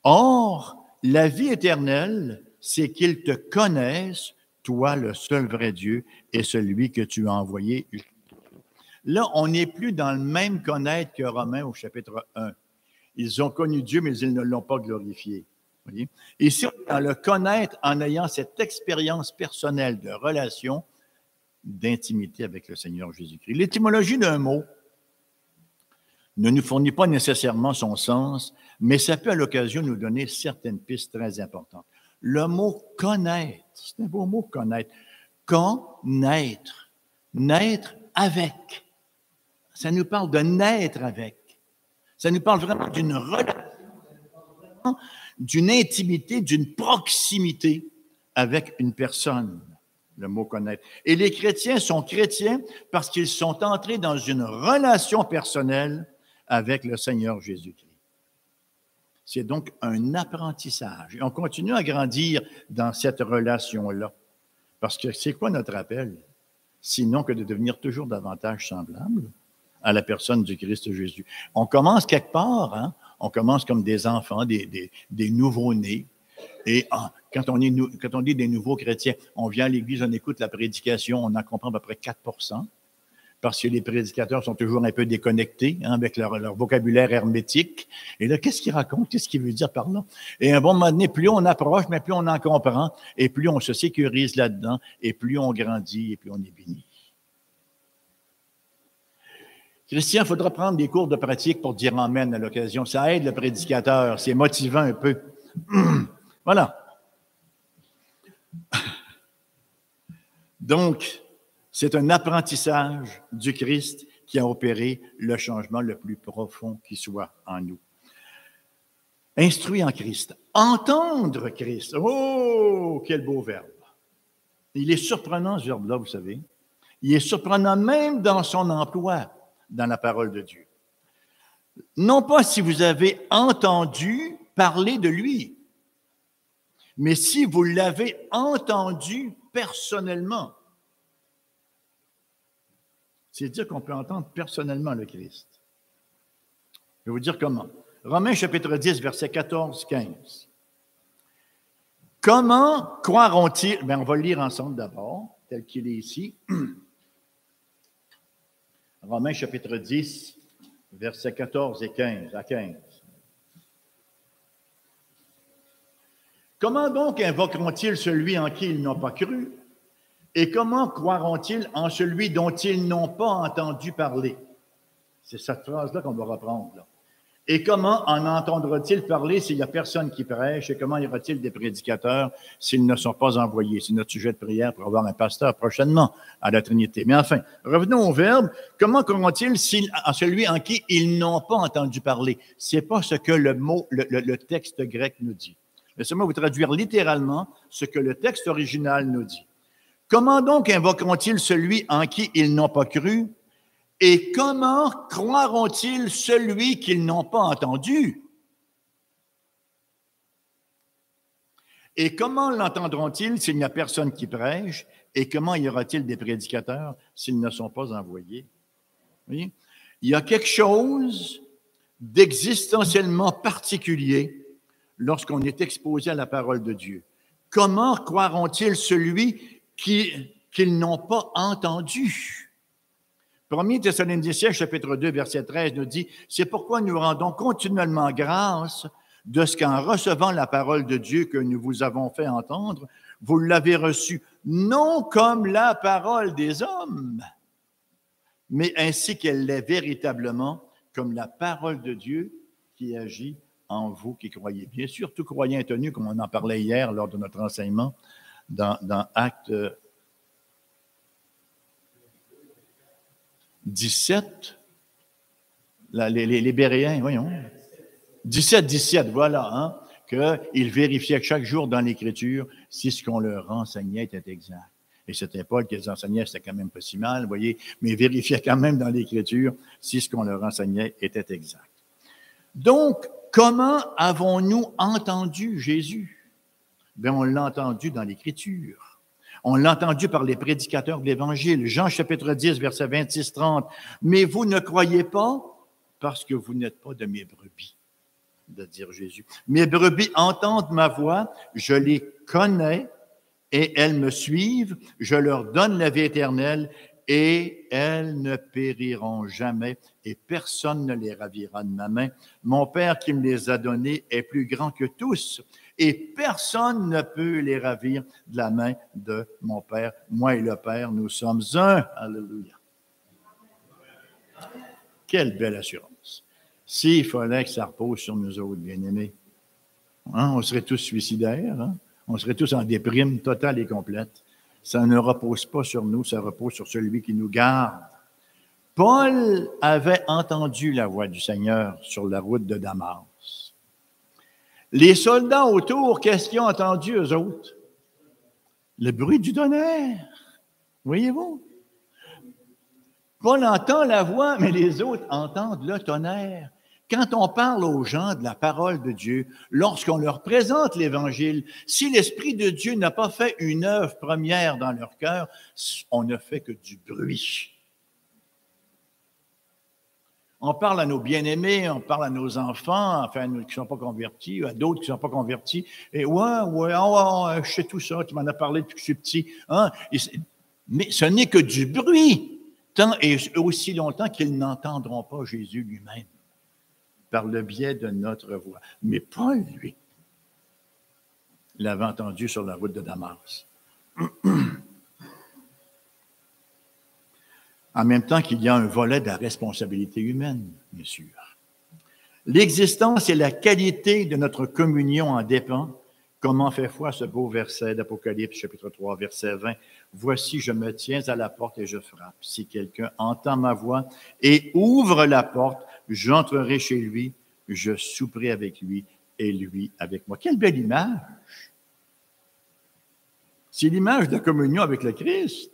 Or, la vie éternelle, c'est qu'ils te connaissent, toi, le seul vrai Dieu, et celui que tu as envoyé. Là, on n'est plus dans le même connaître que Romains au chapitre 1. Ils ont connu Dieu, mais ils ne l'ont pas glorifié. Voyez? Ici, dans le connaître en ayant cette expérience personnelle de relation, d'intimité avec le Seigneur Jésus-Christ. L'étymologie d'un mot ne nous fournit pas nécessairement son sens, mais ça peut à l'occasion nous donner certaines pistes très importantes. Le mot « connaître », c'est un beau mot « connaître ». Connaître, naître avec. Ça nous parle de naître avec. Ça nous parle vraiment d'une relation, d'une intimité, d'une proximité avec une personne. Le mot connaître. Et les chrétiens sont chrétiens parce qu'ils sont entrés dans une relation personnelle avec le Seigneur Jésus-Christ. C'est donc un apprentissage. Et on continue à grandir dans cette relation-là. Parce que c'est quoi notre appel? Sinon que de devenir toujours davantage semblable à la personne du Christ Jésus. On commence quelque part, hein? On commence comme des enfants, des nouveaux-nés. Et quand on dit des nouveaux chrétiens, on vient à l'Église, on écoute la prédication, on en comprend à peu près 4 % parce que les prédicateurs sont toujours un peu déconnectés avec leur vocabulaire hermétique. Et là, qu'est-ce qu'ils racontent? Qu'est-ce qu'il veut dire par là? Et à un bon moment donné, plus on approche, mais plus on en comprend, et plus on se sécurise là-dedans, et plus on grandit, et plus on est béni. Christian, il faudra prendre des cours de pratique pour dire amen à l'occasion. Ça aide le prédicateur, c'est motivant un peu. Voilà. Donc, c'est un apprentissage du Christ qui a opéré le changement le plus profond qui soit en nous. Instruit en Christ. Entendre Christ. Oh, quel beau verbe. Il est surprenant, ce verbe-là, vous savez. Il est surprenant même dans son emploi dans la parole de Dieu. Non pas si vous avez entendu parler de lui, mais si vous l'avez entendu personnellement. C'est dire qu'on peut entendre personnellement le Christ. Je vais vous dire comment. Romains chapitre 10, versets 14-15. Comment croiront-ils? Bien, on va le lire ensemble d'abord, tel qu'il est ici. Romains chapitre 10, versets 14 et 15 à 15. Comment donc invoqueront-ils celui en qui ils n'ont pas cru? Et comment croiront-ils en celui dont ils n'ont pas entendu parler? C'est cette phrase-là qu'on doit reprendre. Là. Et comment en entendra-t-il parler s'il n'y a personne qui prêche? Et comment y aura-t-il des prédicateurs s'ils ne sont pas envoyés? C'est notre sujet de prière pour avoir un pasteur prochainement à la Trinité. Mais enfin, revenons au verbe. Comment croiront-ils en celui en qui ils n'ont pas entendu parler? Ce n'est pas ce que le texte grec nous dit. Laissez-moi vous traduire littéralement ce que le texte original nous dit. Comment donc invoqueront-ils celui en qui ils n'ont pas cru? Et comment croiront-ils celui qu'ils n'ont pas entendu? Et comment l'entendront-ils s'il n'y a personne qui prêche? Et comment y aura-t-il des prédicateurs s'ils ne sont pas envoyés? Vous voyez? Il y a quelque chose d'existentiellement particulier lorsqu'on est exposé à la parole de Dieu. Comment croiront-ils celui qu'ils n'ont pas entendu? 1 Thessaloniciens, chapitre 2, verset 13, nous dit, « C'est pourquoi nous rendons continuellement grâce de ce qu'en recevant la parole de Dieu que nous vous avons fait entendre, vous l'avez reçue non comme la parole des hommes, mais ainsi qu'elle l'est véritablement, comme la parole de Dieu qui agit en vous qui croyez. » Bien sûr, tout croyant est tenu, comme on en parlait hier lors de notre enseignement dans Actes 17, les Béréens, voyons. 17, voilà, hein, qu'ils vérifiaient chaque jour dans l'Écriture si ce qu'on leur enseignait était exact. Et c'était pas qu'ils enseignaient, c'était quand même pas si mal, vous voyez, mais ils vérifiaient quand même dans l'Écriture si ce qu'on leur enseignait était exact. Donc, comment avons-nous entendu Jésus? Bien, on l'a entendu dans l'Écriture. On l'a entendu par les prédicateurs de l'Évangile. Jean chapitre 10, verset 26-30. « Mais vous ne croyez pas parce que vous n'êtes pas de mes brebis. » de dire Jésus. « Mes brebis entendent ma voix, je les connais et elles me suivent. Je leur donne la vie éternelle et elles ne périront jamais et personne ne les ravira de ma main. Mon Père qui me les a donnés est plus grand que tous et personne ne peut les ravir de la main de mon Père. Moi et le Père, nous sommes un. » Alléluia. Quelle belle assurance. S'il fallait que ça repose sur nous autres, bien-aimés, hein, on serait tous suicidaires, hein? On serait tous en déprime totale et complète. Ça ne repose pas sur nous, ça repose sur celui qui nous garde. Paul avait entendu la voix du Seigneur sur la route de Damas. Les soldats autour, qu'est-ce qu'ils ont entendu, eux autres? Le bruit du tonnerre. Voyez-vous? Paul entend la voix, mais les autres entendent le tonnerre. Quand on parle aux gens de la parole de Dieu, lorsqu'on leur présente l'Évangile, si l'Esprit de Dieu n'a pas fait une œuvre première dans leur cœur, on ne fait que du bruit. On parle à nos bien-aimés, on parle à nos enfants, enfin, qui ne sont pas convertis, à d'autres qui ne sont pas convertis, et je sais tout ça, tu m'en as parlé depuis que je suis petit. Hein? Mais ce n'est que du bruit, tant et aussi longtemps qu'ils n'entendront pas Jésus lui-même par le biais de notre voix. Mais Paul, lui, l'avait entendu sur la route de Damas. En même temps qu'il y a un volet de la responsabilité humaine, bien sûr. L'existence et la qualité de notre communion en dépend. Comment fait foi ce beau verset d'Apocalypse, chapitre 3, verset 20. « Voici, je me tiens à la porte et je frappe. Si quelqu'un entend ma voix et ouvre la porte, j'entrerai chez lui, je souperai avec lui et lui avec moi. » Quelle belle image! C'est l'image de la communion avec le Christ.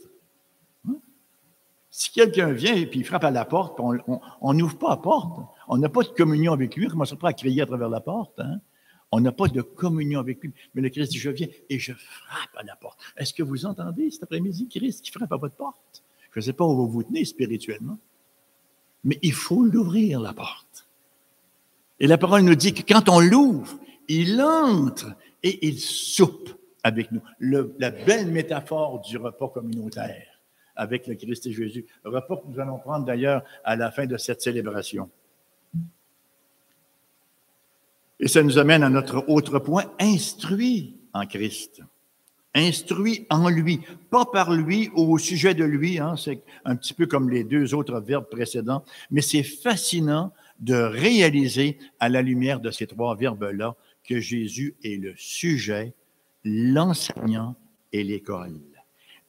Si quelqu'un vient et puis il frappe à la porte, on n'ouvre pas la porte. On n'a pas de communion avec lui. On ne commence pas à crier à travers la porte. Hein? On n'a pas de communion avec lui. Mais le Christ dit, je viens et je frappe à la porte. Est-ce que vous entendez cet après-midi Christ qui frappe à votre porte? Je ne sais pas où vous vous tenez spirituellement, mais il faut l'ouvrir, la porte. Et la parole nous dit que quand on l'ouvre, il entre et il soupe avec nous. La belle métaphore du repas communautaire avec le Christ et Jésus. Le repas que nous allons prendre d'ailleurs à la fin de cette célébration. Et ça nous amène à notre autre point, instruit en Christ. Instruit en lui, pas par lui ou au sujet de lui, hein, c'est un petit peu comme les deux autres verbes précédents, mais c'est fascinant de réaliser à la lumière de ces trois verbes-là que Jésus est le sujet, l'enseignant et l'école.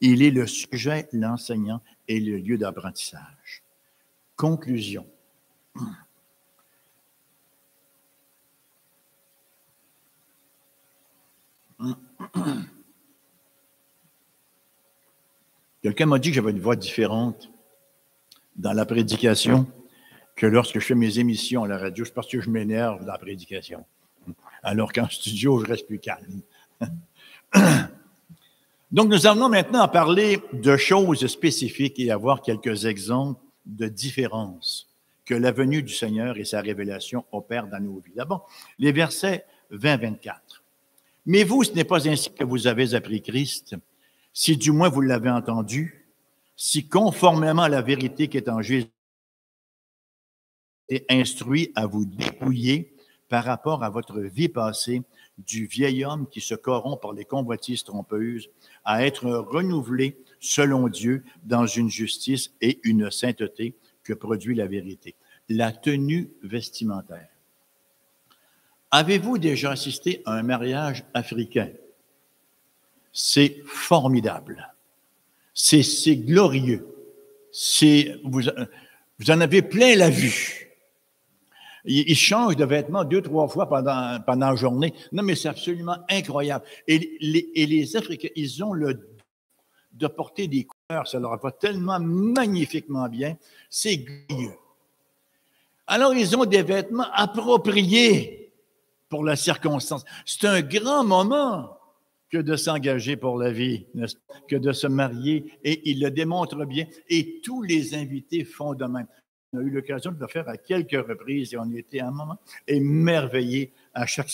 Il est le sujet, l'enseignant et le lieu d'apprentissage. Conclusion. Quelqu'un m'a dit que j'avais une voix différente dans la prédication que lorsque je fais mes émissions à la radio. C'est parce que je m'énerve dans la prédication. Alors qu'en studio, je reste plus calme. Donc, nous allons maintenant parler de choses spécifiques et avoir quelques exemples de différences que la venue du Seigneur et sa révélation opèrent dans nos vies. D'abord, les versets 20-24. « Mais vous, ce n'est pas ainsi que vous avez appris Christ, si du moins vous l'avez entendu, si conformément à la vérité qui est en Jésus, et instruit à vous dépouiller par rapport à votre vie passée du vieil homme qui se corrompt par les convoitises trompeuses, à être renouvelé selon Dieu dans une justice et une sainteté que produit la vérité. » La tenue vestimentaire. Avez-vous déjà assisté à un mariage africain? C'est formidable. C'est glorieux. Vous en avez plein la vue. Ils changent de vêtements 2-3 fois pendant la journée. Non, mais c'est absolument incroyable. Et les Africains, ils ont le de porter des couleurs. Ça leur va tellement magnifiquement bien. C'est glorieux. Alors, ils ont des vêtements appropriés pour la circonstance. C'est un grand moment que de s'engager pour la vie, que de se marier, et il le démontre bien. Et tous les invités font de même. On a eu l'occasion de le faire à quelques reprises et on y était un moment émerveillés à chaque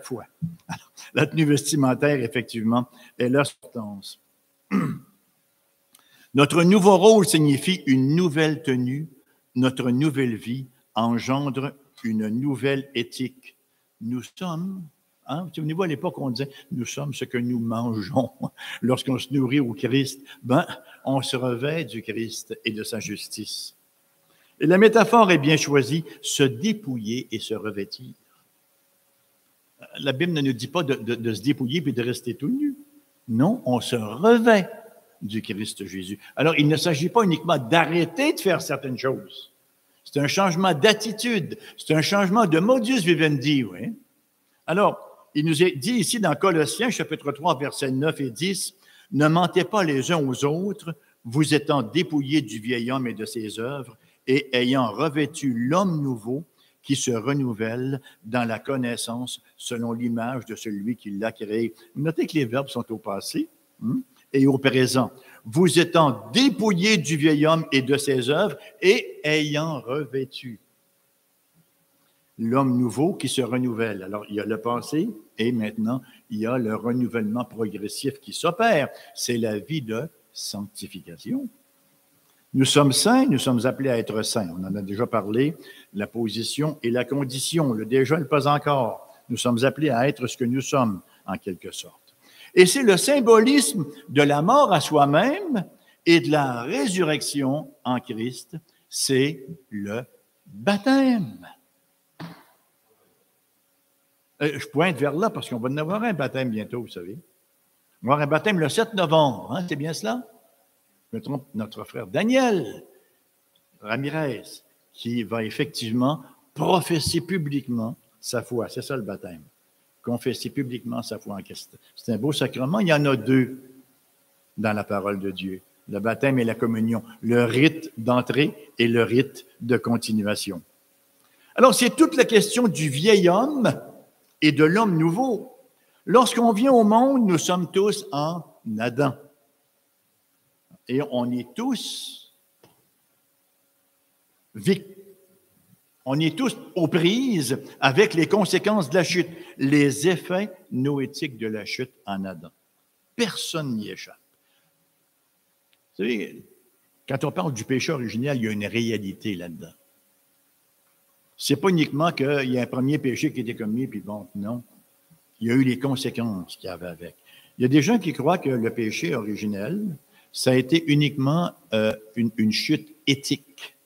fois. Alors, la tenue vestimentaire, effectivement, est là substance. Notre nouveau rôle signifie une nouvelle tenue. Notre nouvelle vie engendre une nouvelle éthique. Nous sommes, souvenez-vous, à l'époque, on disait, nous sommes ce que nous mangeons. Lorsqu'on se nourrit au Christ, on se revêt du Christ et de sa justice. Et la métaphore est bien choisie, se dépouiller et se revêtir. La Bible ne nous dit pas de se dépouiller puis de rester tout nu. Non, on se revêt du Christ Jésus. Alors, il ne s'agit pas uniquement d'arrêter de faire certaines choses. C'est un changement d'attitude. C'est un changement de modus vivendi, oui. Alors, il nous est dit ici dans Colossiens, chapitre 3, versets 9 et 10, « Ne mentez pas les uns aux autres, vous étant dépouillés du vieil homme et de ses œuvres, et ayant revêtu l'homme nouveau qui se renouvelle dans la connaissance selon l'image de celui qui l'a créé. » Notez que les verbes sont au passé et au présent. Vous étant dépouillés du vieil homme et de ses œuvres et ayant revêtu l'homme nouveau qui se renouvelle. Alors, il y a le passé et maintenant, il y a le renouvellement progressif qui s'opère. C'est la vie de sanctification. Nous sommes saints, nous sommes appelés à être saints. On en a déjà parlé, la position et la condition, le déjà et le pas encore. Nous sommes appelés à être ce que nous sommes, en quelque sorte. Et c'est le symbolisme de la mort à soi-même et de la résurrection en Christ, c'est le baptême. Je pointe vers là parce qu'on va en avoir un baptême bientôt, vous savez. On va avoir un baptême le 7 novembre, c'est bien cela? Je me trompe, notre frère Daniel Ramirez, qui va effectivement professer publiquement sa foi. C'est ça le baptême. Confesser publiquement sa foi en Christ. C'est un beau sacrement. Il y en a deux dans la parole de Dieu. Le baptême et la communion. Le rite d'entrée et le rite de continuation. Alors, c'est toute la question du vieil homme et de l'homme nouveau. Lorsqu'on vient au monde, nous sommes tous en Adam. Et on est tous on est tous aux prises avec les conséquences de la chute, les effets noétiques de la chute en Adam. Personne n'y échappe. Vous savez, quand on parle du péché originel, il y a une réalité là-dedans. C'est pas uniquement qu'il y a un premier péché qui a été commis, puis bon, non. Il y a eu les conséquences qu'il y avait avec. Il y a des gens qui croient que le péché originel, ça a été uniquement une chute éthique.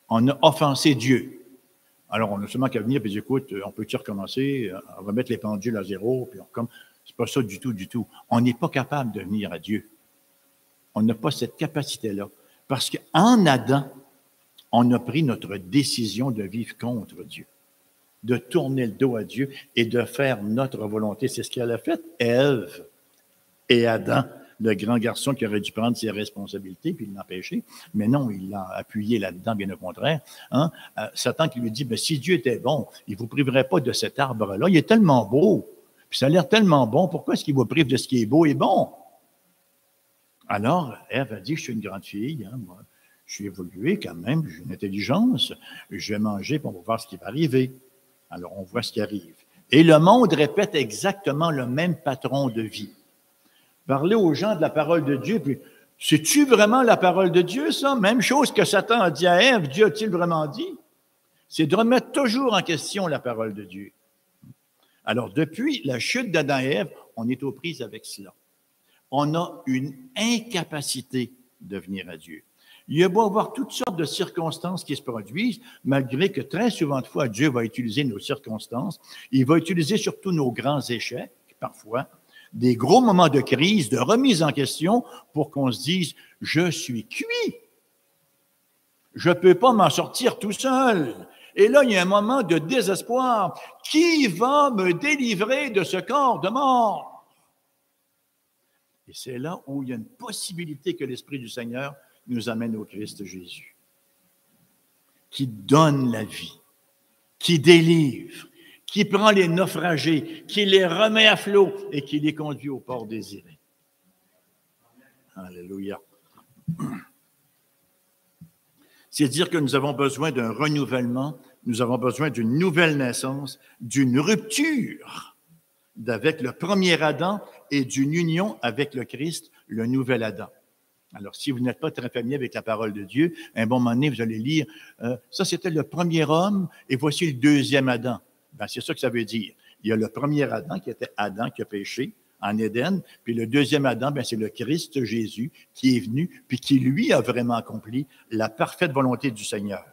On a offensé Dieu. Alors, on a seulement qu'à venir et dire, écoute, on peut-tu recommencer, on va mettre les pendules à zéro, puis c'est pas ça du tout, du tout. On n'est pas capable de venir à Dieu. On n'a pas cette capacité-là. Parce qu'en Adam, on a pris notre décision de vivre contre Dieu, de tourner le dos à Dieu et de faire notre volonté. C'est ce qu'elle a fait, Ève et Adam, le grand garçon qui aurait dû prendre ses responsabilités, puis l'empêcher. Mais non, il l'a appuyé là-dedans, bien au contraire. Hein? Satan qui lui dit, ben, si Dieu était bon, il ne vous priverait pas de cet arbre-là. Il est tellement beau, puis ça a l'air tellement bon, pourquoi est-ce qu'il vous prive de ce qui est beau et bon? Alors, Ève a dit, je suis une grande fille, hein, moi, je suis évoluée quand même, j'ai une intelligence, je vais manger, puis on va voir ce qui va arriver. Alors, on voit ce qui arrive. Et le monde répète exactement le même patron de vie. Parler aux gens de la parole de Dieu, puis c'est-tu vraiment la parole de Dieu, ça? Même chose que Satan a dit à Ève, Dieu a-t-il vraiment dit? C'est de remettre toujours en question la parole de Dieu. Alors, depuis la chute d'Adam et Ève, on est aux prises avec cela. On a une incapacité de venir à Dieu. Il y a beau avoir toutes sortes de circonstances qui se produisent, malgré que très souvent de fois, Dieu va utiliser nos circonstances. Il va utiliser surtout nos grands échecs, parfois, des gros moments de crise, de remise en question, pour qu'on se dise, je suis cuit. Je ne peux pas m'en sortir tout seul. Et là, il y a un moment de désespoir. Qui va me délivrer de ce corps de mort? Et c'est là où il y a une possibilité que l'Esprit du Seigneur nous amène au Christ Jésus, qui donne la vie, qui délivre, qui prend les naufragés, qui les remet à flot et qui les conduit au port désiré. Alléluia. C'est dire que nous avons besoin d'un renouvellement, nous avons besoin d'une nouvelle naissance, d'une rupture avec le premier Adam et d'une union avec le Christ, le nouvel Adam. Alors, si vous n'êtes pas très familier avec la parole de Dieu, un bon moment donné, vous allez lire, ça c'était le premier homme et voici le deuxième Adam. Ben, c'est ça que ça veut dire. Il y a le premier Adam qui était Adam qui a péché en Éden, puis le deuxième Adam, ben, c'est le Christ Jésus qui est venu, puis qui lui a vraiment accompli la parfaite volonté du Seigneur.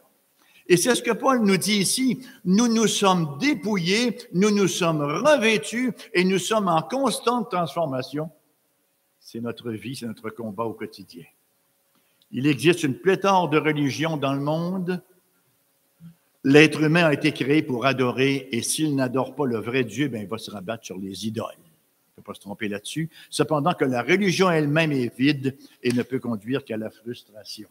Et c'est ce que Paul nous dit ici, nous nous sommes dépouillés, nous nous sommes revêtus et nous sommes en constante transformation. C'est notre vie, c'est notre combat au quotidien. Il existe une pléthore de religions dans le monde. L'être humain a été créé pour adorer, et s'il n'adore pas le vrai Dieu, bien, il va se rabattre sur les idoles. Il ne faut pas se tromper là-dessus. Cependant que la religion elle-même est vide et ne peut conduire qu'à la frustration.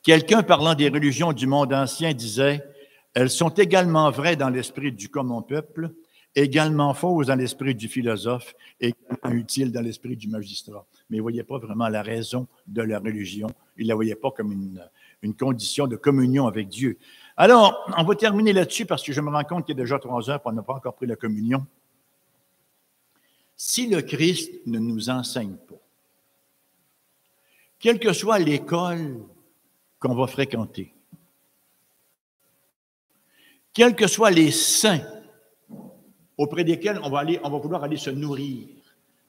Quelqu'un parlant des religions du monde ancien disait « Elles sont également vraies dans l'esprit du commun peuple, également fausses dans l'esprit du philosophe, également utiles dans l'esprit du magistrat. » Mais il ne voyait pas vraiment la raison de la religion. Il ne la voyait pas comme une condition de communion avec Dieu. Alors, on va terminer là-dessus parce que je me rends compte qu'il est déjà 3 heures et on n'a pas encore pris la communion. Si le Christ ne nous enseigne pas, quelle que soit l'école qu'on va fréquenter, quels que soient les saints auprès desquels on va vouloir aller se nourrir,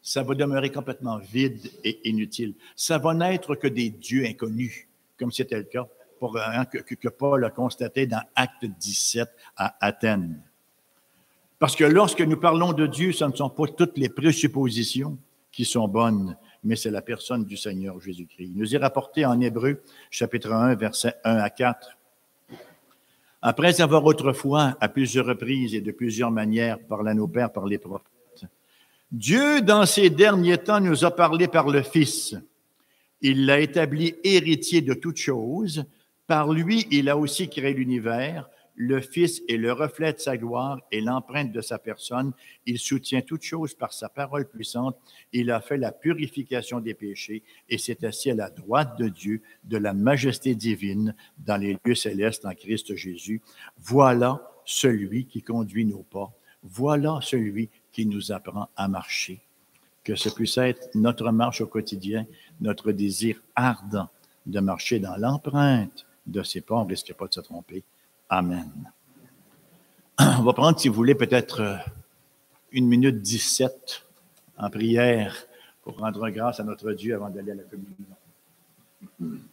ça va demeurer complètement vide et inutile. Ça va n'être que des dieux inconnus, comme c'était le cas que Paul a constaté dans Acte 17 à Athènes. Parce que lorsque nous parlons de Dieu, ce ne sont pas toutes les présuppositions qui sont bonnes, mais c'est la personne du Seigneur Jésus-Christ. Il nous est rapporté en Hébreux, chapitre 1, versets 1 à 4. Après avoir autrefois, à plusieurs reprises et de plusieurs manières, parlé à nos pères par les prophètes, Dieu, dans ces derniers temps, nous a parlé par le Fils. Il l'a établi héritier de toutes choses. Par lui, il a aussi créé l'univers. Le Fils est le reflet de sa gloire et l'empreinte de sa personne. Il soutient toutes choses par sa parole puissante. Il a fait la purification des péchés et s'est assis à la droite de Dieu, de la majesté divine, dans les lieux célestes en Christ Jésus. Voilà celui qui conduit nos pas. Voilà celui qui nous apprend à marcher. Que ce puisse être notre marche au quotidien, notre désir ardent de marcher dans l'empreinte de ses pas. On ne risque pas de se tromper. Amen. On va prendre, si vous voulez, peut-être 1 minute 17 en prière pour rendre grâce à notre Dieu avant d'aller à la communion.